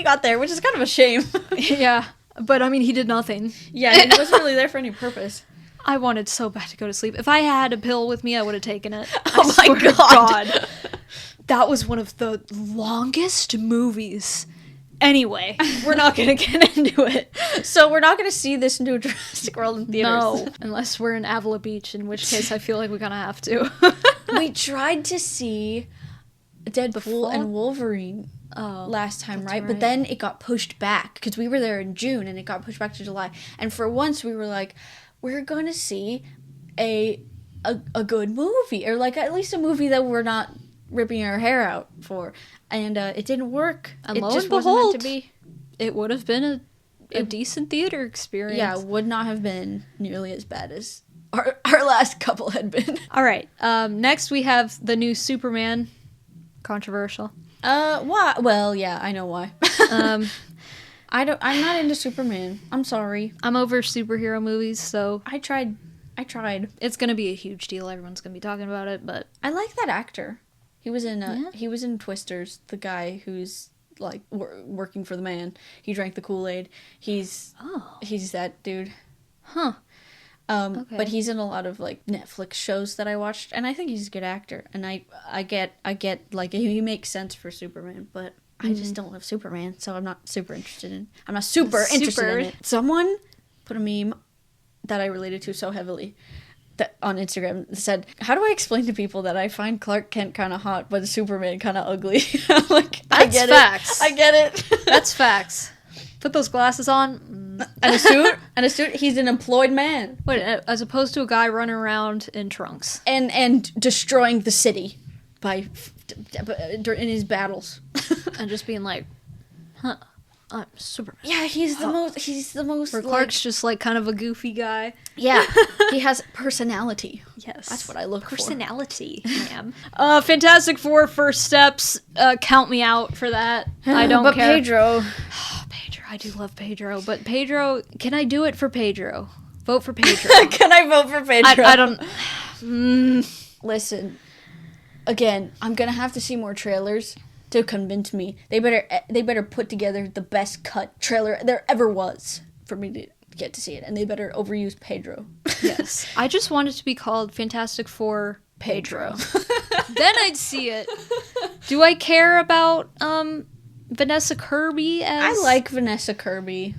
got there, which is kind of a shame. Yeah, but I mean, he did nothing. Yeah, he wasn't really there for any purpose. I wanted so bad to go to sleep. If I had a pill with me, I would have taken it. Oh my God. That was one of the longest movies. Anyway, we're not going to get into it. So we're not going to see this new Jurassic World in theaters. No, unless we're in Avila Beach, in which case I feel like we're going to have to. We tried to see Deadpool and Wolverine last time, right? But then it got pushed back because we were there in June and it got pushed back to July. And for once we were like, we're going to see a good movie, or like at least a movie that we're not ripping our hair out for. And it didn't work. And it lo just and behold, wasn't meant to be. It would have been a decent theater experience. Yeah, would not have been nearly as bad as our last couple had been. All right. Next we have the new Superman. Controversial. Why? Well, yeah, I know why. I'm not into Superman. I'm sorry. I'm over superhero movies, so I tried. It's gonna be a huge deal. Everyone's gonna be talking about it, but I like that actor. He was in Twisters. The guy who's like working for the man. He drank the Kool-Aid. He's that dude. Huh. Okay. But he's in a lot of like Netflix shows that I watched, and I think he's a good actor. And I get like he makes sense for Superman, but I just don't love Superman, so I'm not super interested in. I'm not super interested in it. Someone put a meme that I related to so heavily that on Instagram that said, "How do I explain to people that I find Clark Kent kind of hot, but Superman kind of ugly?" I'm like, I get facts. it. I get it. That's facts. Put those glasses on. And a suit. He's an employed man. Wait, as opposed to a guy running around in trunks and destroying the city in his battles, and just being like, "Huh, I'm Superman." Yeah, he's the most. Where Clark's just like kind of a goofy guy. Yeah, he has personality. Yes, that's what I look for. Personality, ma'am. Fantastic Four: First Steps. Count me out for that. I don't care. But Pedro. I do love Pedro, but Pedro, can I do it for Pedro? Vote for Pedro. Can I vote for Pedro? I don't... Listen, again, I'm gonna have to see more trailers to convince me. They better put together the best cut trailer there ever was for me to get to see it, and they better overuse Pedro. Yes. I just want it to be called Fantastic Four Pedro. Then I'd see it. Do I care about, Vanessa Kirby as... I like Vanessa Kirby.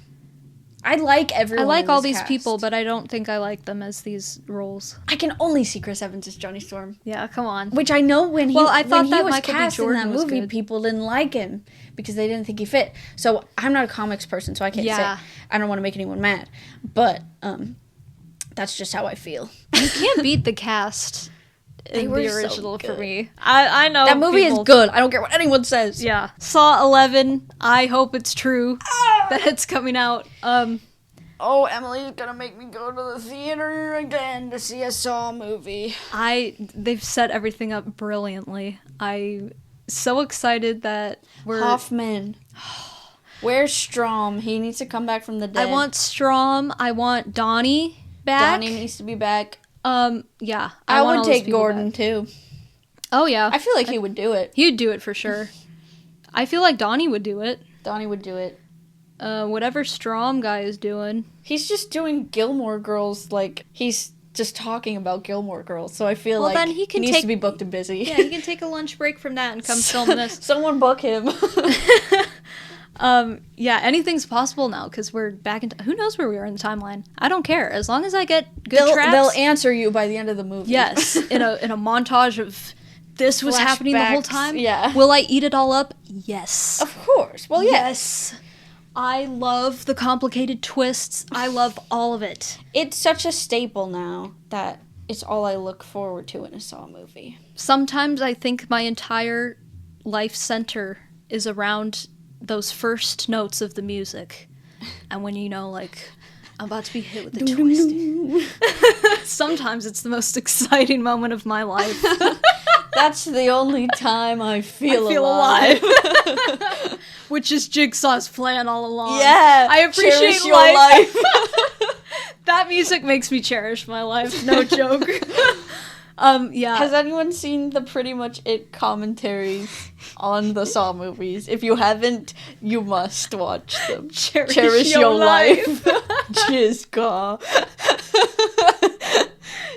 I like everyone. I like all these cast. people, but I don't think I like them as these roles. I can only see Chris Evans as Johnny Storm. Yeah, come on. Which I know when he was Michael cast B. Jordan in that movie, people didn't like him because they didn't think he fit. So I'm not a comics person, so I can't say. I don't want to make anyone mad, but that's just how I feel. You can't beat the cast. They were the original so for me. I know that movie is good. I don't care what anyone says. Yeah. Saw 11. I hope it's true that it's coming out. Oh, Emily's gonna make me go to the theater again to see a Saw movie. They've set everything up brilliantly. I'm so excited that we're... Hoffman. Where's Strom? He needs to come back from the dead. I want Strom. I want Donnie back. Donnie needs to be back. Yeah. I would take Gordon, too. Oh, yeah. I feel like he would do it. He would do it for sure. I feel like Donnie would do it. Donnie would do it. Whatever Strom guy is doing. He's just doing Gilmore Girls, like, he's just talking about Gilmore Girls, so I feel like then he needs to be booked and busy. Yeah, he can take a lunch break from that and come film this. Someone book him. Yeah, anything's possible now, because we're back in... Who knows where we are in the timeline? I don't care. As long as I get good traps... They'll answer you by the end of the movie. Yes, in a montage of... This was happening the whole time? Yeah. Will I eat it all up? Yes. Of course. Well, yes. I love the complicated twists. I love all of it. It's such a staple now that it's all I look forward to in a Saw movie. Sometimes I think my entire life center is around those first notes of the music. And when like... I'm about to be hit with the twist. Sometimes it's the most exciting moment of my life. That's the only time I feel alive. Which is Jigsaw's plan all along. Yeah. I appreciate your life. That music makes me cherish my life. No joke. Yeah. Has anyone seen the Pretty Much It commentaries on the Saw movies? If you haven't, you must watch them. Cherish your life. Jizgaw.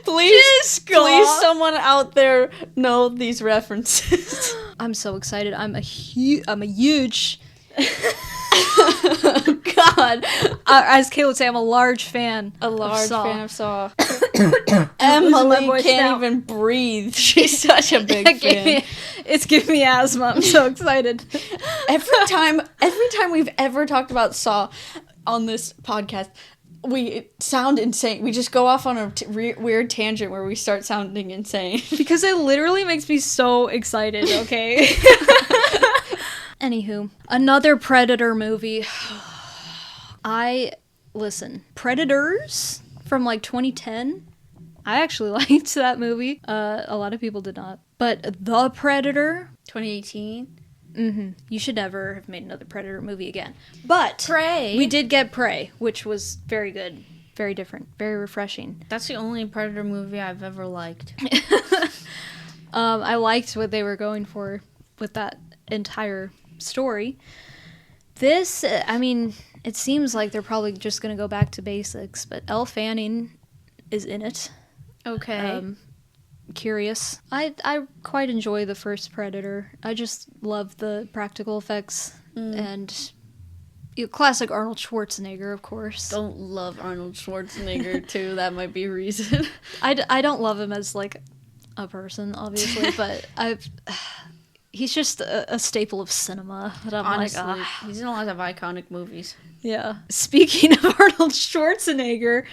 Please, someone out there know these references. I'm so excited. I'm a huge... God. As Kayla would say, I'm a large fan fan of Saw. Emily can't even breathe. She's such a big fan. It's giving me asthma. I'm so excited. Every time we've ever talked about Saw on this podcast, we sound insane. We just go off on a weird tangent where we start sounding insane. Because it literally makes me so excited, okay? Anywho, another Predator movie. Listen, Predators from 2010. I actually liked that movie. A lot of people did not. But The Predator. 2018. Mm-hmm. You should never have made another Predator movie again. But Prey. We did get Prey, which was very good. Very different. Very refreshing. That's the only Predator movie I've ever liked. I liked what they were going for with that entire story. This, it seems like they're probably just going to go back to basics, but Elle Fanning is in it. Okay. Curious. I quite enjoy the first Predator. I just love the practical effects and classic Arnold Schwarzenegger, of course. Don't love Arnold Schwarzenegger too. That might be a reason. I don't love him as a person, obviously, but he's just a staple of cinema. That I'm honestly, he's in a lot of iconic movies. Yeah. Speaking of Arnold Schwarzenegger,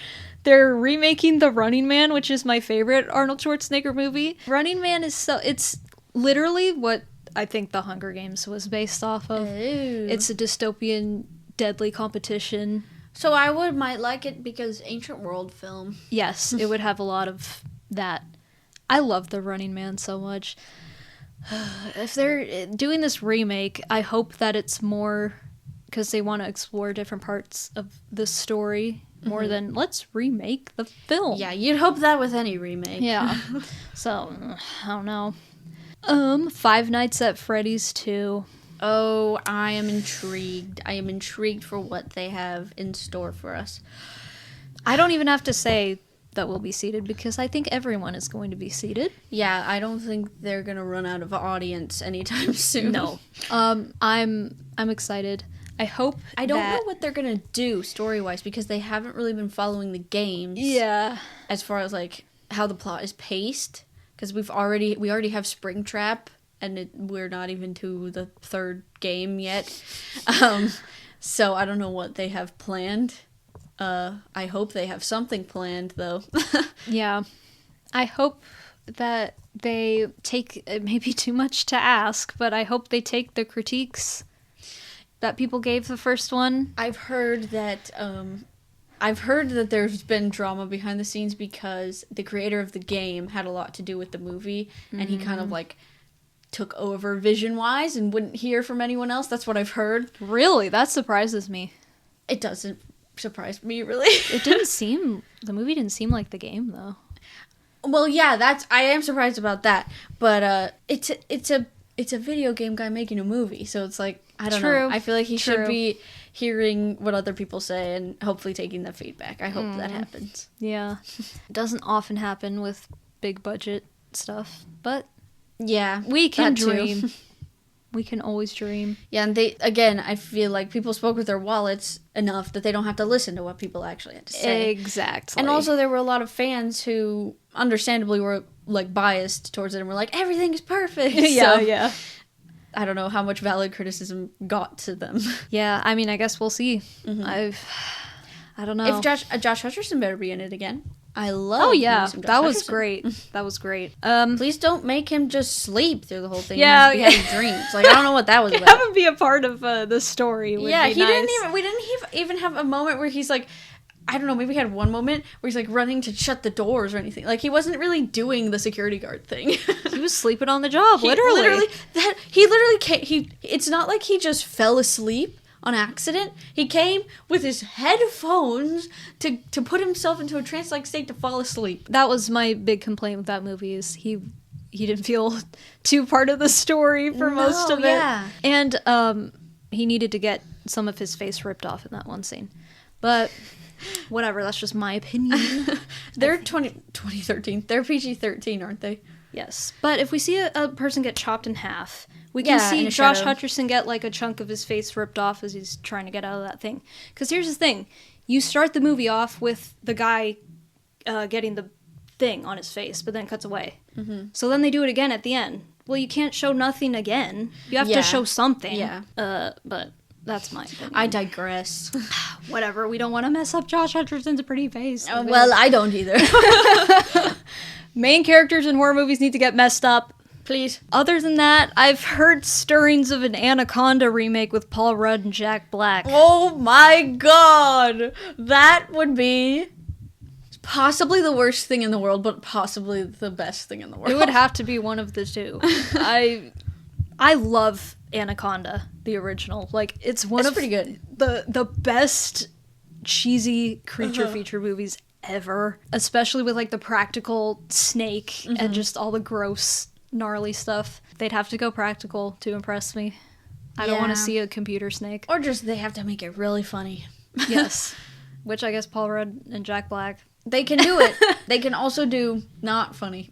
they're remaking The Running Man, which is my favorite Arnold Schwarzenegger movie. Running Man it's literally what I think The Hunger Games was based off of. Ooh. It's a dystopian, deadly competition. So might like it because ancient world film. Yes, it would have a lot of that. I love The Running Man so much. If they're doing this remake, I hope that it's more because they want to explore different parts of the story more than let's remake the film. Yeah, you'd hope that with any remake. Yeah. So, I don't know. Five Nights at Freddy's 2. Oh, I am intrigued. I am intrigued for what they have in store for us. I don't even have to say that we'll be seated because I think everyone is going to be seated. Yeah, I don't think they're going to run out of audience anytime soon. No. I'm excited. I hope I don't know what they're going to do story-wise because they haven't really been following the games. Yeah. As far as how the plot is paced because we already have Springtrap and we're not even to the third game yet. So I don't know what they have planned. I hope they have something planned, though. Yeah. I hope that they take, it may be too much to ask, but I hope they take the critiques that people gave the first one. I've heard that there's been drama behind the scenes because the creator of the game had a lot to do with the movie, and he kind of took over vision-wise and wouldn't hear from anyone else. That's what I've heard. Really? That surprises me. It doesn't surprise me, really. The movie didn't seem like the game, though. Well, yeah, I am surprised about that. But it's a video game guy making a movie, so it's like, I don't know. I feel like he should be hearing what other people say and hopefully taking the feedback. I hope that happens. Yeah. It doesn't often happen with big budget stuff, but yeah, we can dream. We can always dream. Yeah, and I feel like people spoke with their wallets enough that they don't have to listen to what people actually had to say. Exactly. And also there were a lot of fans who understandably were like biased towards it and were like, everything is perfect. Yeah. I don't know how much valid criticism got to them. Yeah, I mean, I guess we'll see. I don't know. If Josh Hutcherson better be in it again. I love. Oh yeah, that was great. That was great. Please don't make him just sleep through the whole thing. Yeah, he having dreams. Like, I don't know what that was about. Have him be a part of the story. Yeah, he didn't even. We didn't even have a moment where he's like, I don't know. Maybe he had one moment where he's like running to shut the doors or anything. Like, he wasn't really doing the security guard thing. He was sleeping on the job. Literally. It's not like he just fell asleep on accident. He came with his headphones to put himself into a trance-like state to fall asleep. That was my big complaint with that movie, is he didn't feel too part of the story for most of it. Yeah. And he needed to get some of his face ripped off in that one scene. But whatever, that's just my opinion. They're 2013. They're PG-13, aren't they? Yes. But if we see a person get chopped in half, we can see Josh Hutcherson get like a chunk of his face ripped off as he's trying to get out of that thing. Because here's the thing. You start the movie off with the guy getting the thing on his face, but then cuts away. Mm-hmm. So then they do it again at the end. Well, you can't show nothing again. You have to show something. Yeah. But that's my opinion. I digress. Whatever. We don't want to mess up Josh Hutcherson's pretty face. Well, I don't either. Main characters in horror movies need to get messed up. Please. Other than that, I've heard stirrings of an Anaconda remake with Paul Rudd and Jack Black. Oh my god! That would be possibly the worst thing in the world, but possibly the best thing in the world. It would have to be one of the two. I love Anaconda, the original. Like, it's pretty good. The best cheesy creature feature movies ever, especially with like the practical snake and just all the gross gnarly stuff. They'd have to go practical to impress me. I don't want to see a computer snake. Or just they have to make it really funny. Yes. Which I guess Paul Rudd and Jack Black. They can do it. They can also do not funny.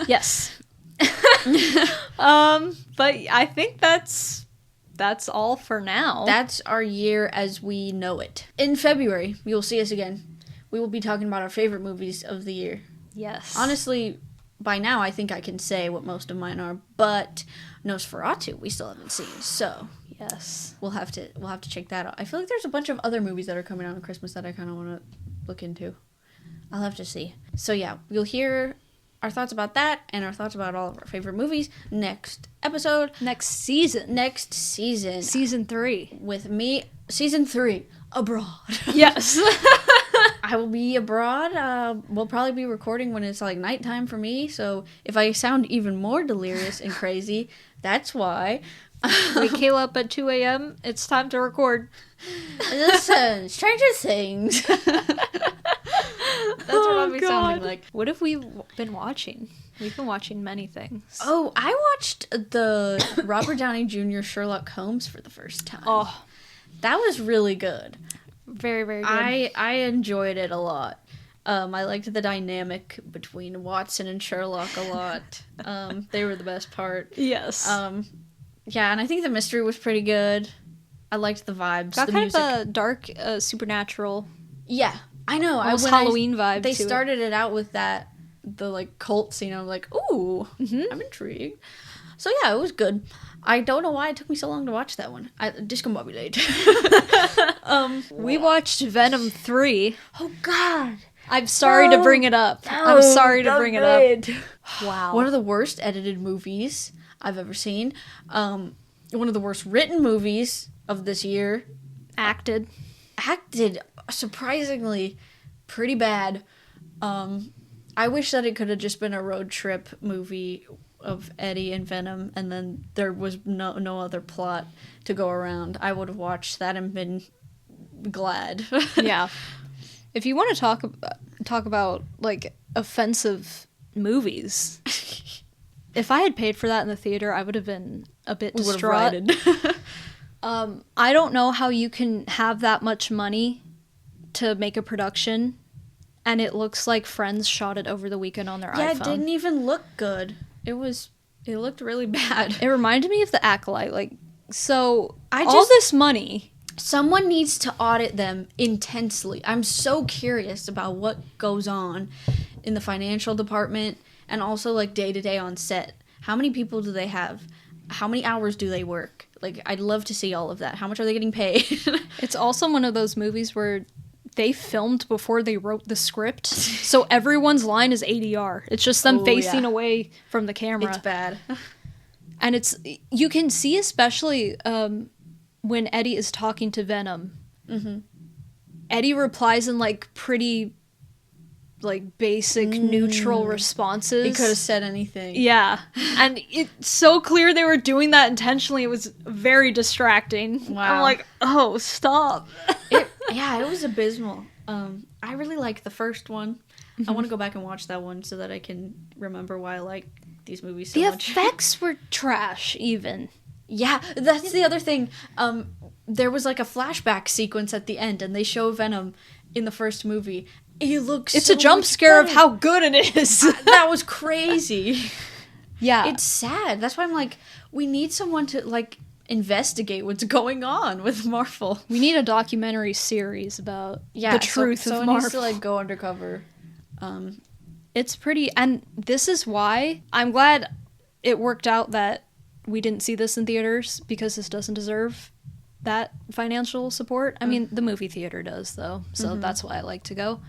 Yes. But I think that's all for now. That's our year as we know it. In February, you'll see us again. We will be talking about our favorite movies of the year. Yes. Honestly, by now I think I can say what most of mine are, but Nosferatu we still haven't seen, so yes, we'll have to check that out. I feel like there's a bunch of other movies that are coming out on Christmas that I kind of want to look into. I'll have to see. So yeah, you'll hear our thoughts about that and our thoughts about all of our favorite movies next episode. Next season. Season 3. With me. Season 3. Abroad. Yes. I will be abroad. We'll probably be recording when it's like nighttime for me. So if I sound even more delirious and crazy, that's why. Wake Kayla up at 2 a.m. It's time to record. Listen, Stranger Things. That's what I'll be sounding like. What have we been watching? We've been watching many things. Oh, I watched the Robert Downey Jr. Sherlock Holmes for the first time. Oh, that was really good. Very, very good. I enjoyed it a lot. I liked the dynamic between Watson and Sherlock a lot. They were the best part. Yes. Yeah, and I think the mystery was pretty good. I liked the vibes. Got the kind music. of a dark, supernatural. Yeah, I know. Almost Halloween vibe. They started it out with the like cult scene. I'm like, ooh, I'm intrigued. So yeah, it was good. I don't know why it took me so long to watch that one. Discombobulate. We watched Venom 3. Oh God. I'm sorry to bring it up. I'm sorry to bring it up. Wow. One of the worst edited movies I've ever seen. One of the worst written movies of this year. Acted surprisingly pretty bad. I wish that it could have just been a road trip movie of Eddie and Venom, and then there was no other plot to go around, I would have watched that and been glad. Yeah. If you want to talk about like offensive movies, if I had paid for that in the theater, I would have been a bit distraught. I don't know how you can have that much money to make a production, and it looks like Friends shot it over the weekend on their iPhone. Yeah, it didn't even look good. It looked really bad. It reminded me of The Acolyte. Like, so all this money. Someone needs to audit them intensely. I'm so curious about what goes on in the financial department and also like day to day on set. How many people do they have? How many hours do they work? Like, I'd love to see all of that. How much are they getting paid? It's also one of those movies where they filmed before they wrote the script, so everyone's line is ADR. It's just them facing away from the camera. It's bad. And you can see especially when Eddie is talking to Venom. Mm-hmm. Eddie replies in like pretty like basic neutral responses. He could have said anything. Yeah. And it's so clear they were doing that intentionally. It was very distracting. Wow. I'm like, oh, stop. It was abysmal. I really like the first one. Mm-hmm. I want to go back and watch that one so that I can remember why I like these movies so much. The effects were trash, even. Yeah, that's the other thing. There was like a flashback sequence at the end, and they show Venom in the first movie. It's a jump scare of how good it is. That was crazy. Yeah. It's sad. That's why I'm like, we need someone to like investigate what's going on with Marvel. We need a documentary series about the truth of Marvel. Someone needs to like go undercover. It's pretty, and this is why I'm glad it worked out that we didn't see this in theaters, because this doesn't deserve that financial support. I mean, the movie theater does, though, so that's why I like to go.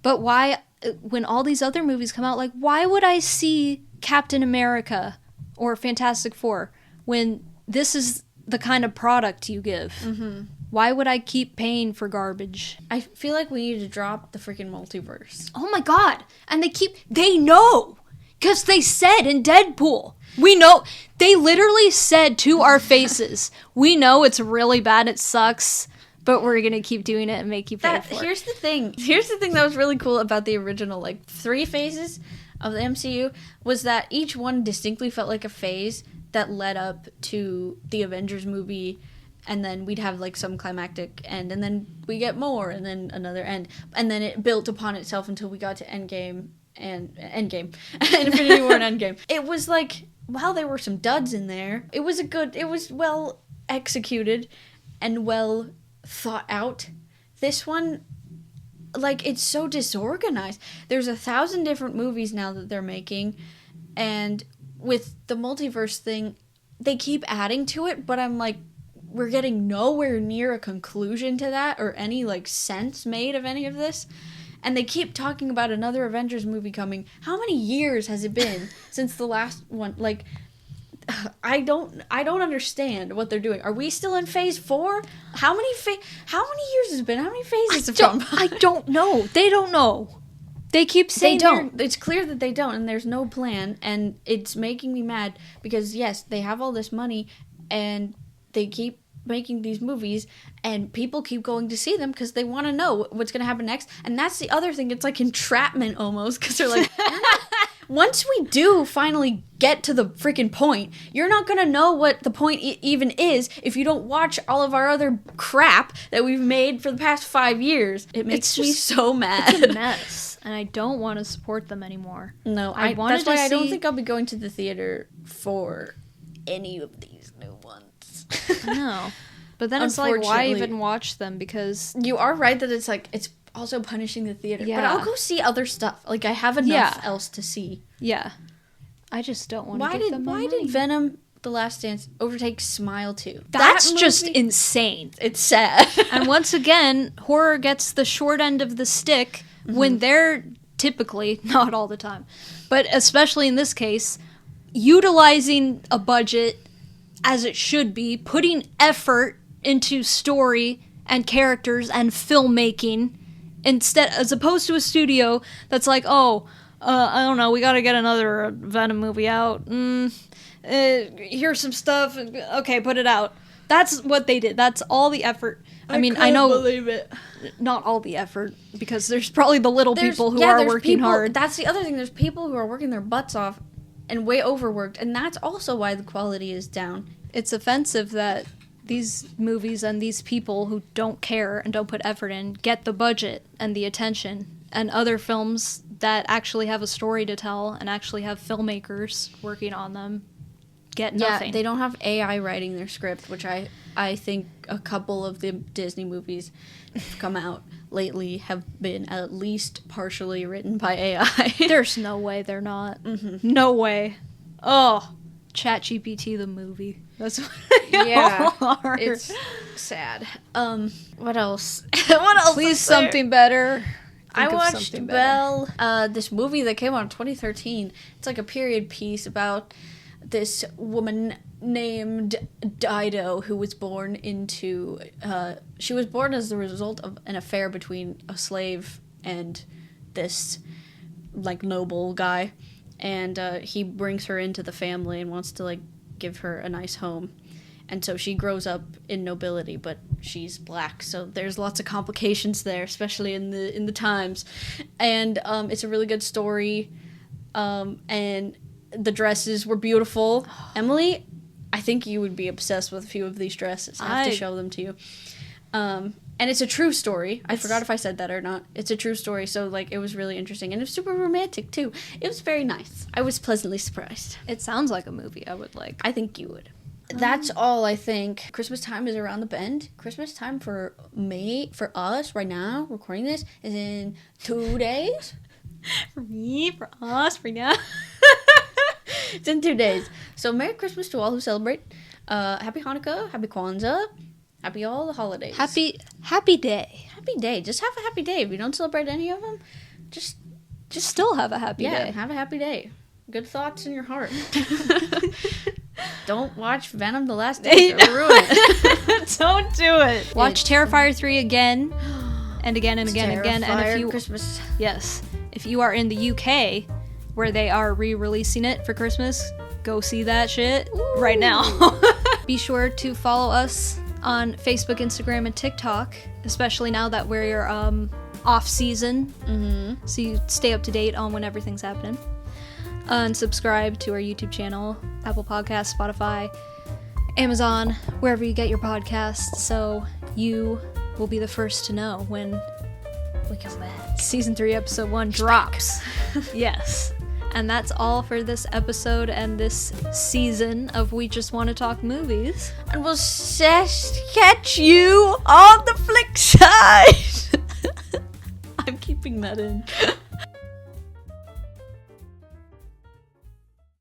But why, when all these other movies come out, like, why would I see Captain America or Fantastic Four when this is the kind of product you give? Mm-hmm. Why would I keep paying for garbage? I feel like we need to drop the freaking multiverse. Oh my god. And they know. Because they said in Deadpool. We know. They literally said to our faces, we know it's really bad, it sucks, but we're going to keep doing it and make you pay for it. Here's the thing that was really cool about the original, like, 3 phases of the MCU, was that each one distinctly felt like a phase that led up to the Avengers movie, and then we'd have, like, some climactic end, and then we get more, and then another end. And then it built upon itself until we got to Endgame, Infinity War and Endgame. It was, like, while there were some duds in there, it was well executed and well thought out. This one, like, it's so disorganized. There's 1,000 different movies now that they're making, and with the multiverse thing, they keep adding to it, but I'm like, we're getting nowhere near a conclusion to that or any, like, sense made of any of this. And they keep talking about another Avengers movie coming. How many years has it been since the last one? Like, I don't understand what they're doing. Are we still in phase 4? How many years has it been? How many phases have gone by? I don't know. They don't know. They keep saying they don't. It's clear that they don't, and there's no plan, and it's making me mad because, yes, they have all this money, and they keep making these movies, and people keep going to see them because they want to know what's going to happen next. And that's the other thing. It's like entrapment almost, because they're like, once we do finally get to the freaking point, you're not going to know what the point even is if you don't watch all of our other crap that we've made for the past 5 years. It makes me so mad. It's a mess, and I don't want to support them anymore. No, that's why I don't think I'll be going to the theater for any of these new ones. No. But then it's like, why even watch them? Because you are right that it's like, it's also punishing the theater. Yeah. But I'll go see other stuff. Like, I have enough else to see. Yeah. I just don't want to give them my money. Why did Venom The Last Dance overtake Smile 2? That's just insane. It's sad. And once again, horror gets the short end of the stick when they're typically, not all the time, but especially in this case, utilizing a budget as it should be, putting effort into story and characters and filmmaking, as opposed to a studio that's like, oh, I don't know, we gotta get another Venom movie out. Here's some stuff. Okay, put it out. That's what they did. That's all the effort. I mean, I know. Believe it. Not all the effort, because there's probably the little people who are working hard. That's the other thing. There's people who are working their butts off and way overworked, and that's also why the quality is down. It's offensive that these movies and these people who don't care and don't put effort in get the budget and the attention, and other films that actually have a story to tell and actually have filmmakers working on them get nothing. Yeah, they don't have AI writing their script, which I think a couple of the Disney movies have come out lately have been at least partially written by AI. There's no way they're not. Mm-hmm. No way. Oh, ChatGPT the movie. That's what are. It's sad. What else? What else? Please, something better. I watched Belle, this movie that came out in 2013. It's like a period piece about this woman named Dido who was born into... she was born as the result of an affair between a slave and this, like, noble guy. And he brings her into the family and wants to, like, give her a nice home. And so she grows up in nobility, but she's black, so there's lots of complications there, especially in the times. And it's a really good story, and the dresses were beautiful. Emily, I think you would be obsessed with a few of these dresses. I have to show them to you. And it's a true story. I forgot if I said that or not. It's a true story, so like it was really interesting, and it was super romantic too. It was very nice. I was pleasantly surprised. It sounds like a movie I would like. I think you would. That's all, I think. Christmas time is around the bend. Christmas time for me, for us, right now, recording this, is in 2 days. For me, for us, right now. It's in 2 days. So Merry Christmas to all who celebrate. Happy Hanukkah, Happy Kwanzaa, happy all the holidays. Happy day. Happy day. Just have a happy day. If you don't celebrate any of them, just still have a happy day. Yeah, have a happy day. Good thoughts in your heart. Don't watch Venom the Last Day. It'll ruin it. Don't do it. Watch Terrifier 3 again and again and again and again. And if you Christmas. Yes. If you are in the UK where they are re-releasing it for Christmas, go see that shit right now. Be sure to follow us on Facebook, Instagram, and TikTok, especially now that we're off season. Mm-hmm. So you stay up to date on when everything's happening. And subscribe to our YouTube channel, Apple Podcasts, Spotify, Amazon, wherever you get your podcasts, so you will be the first to know when Season 3, Episode 1 drops. Yes. And that's all for this episode and this season of We Just Want to Talk Movies. And we'll catch you on the flick side. I'm keeping that in.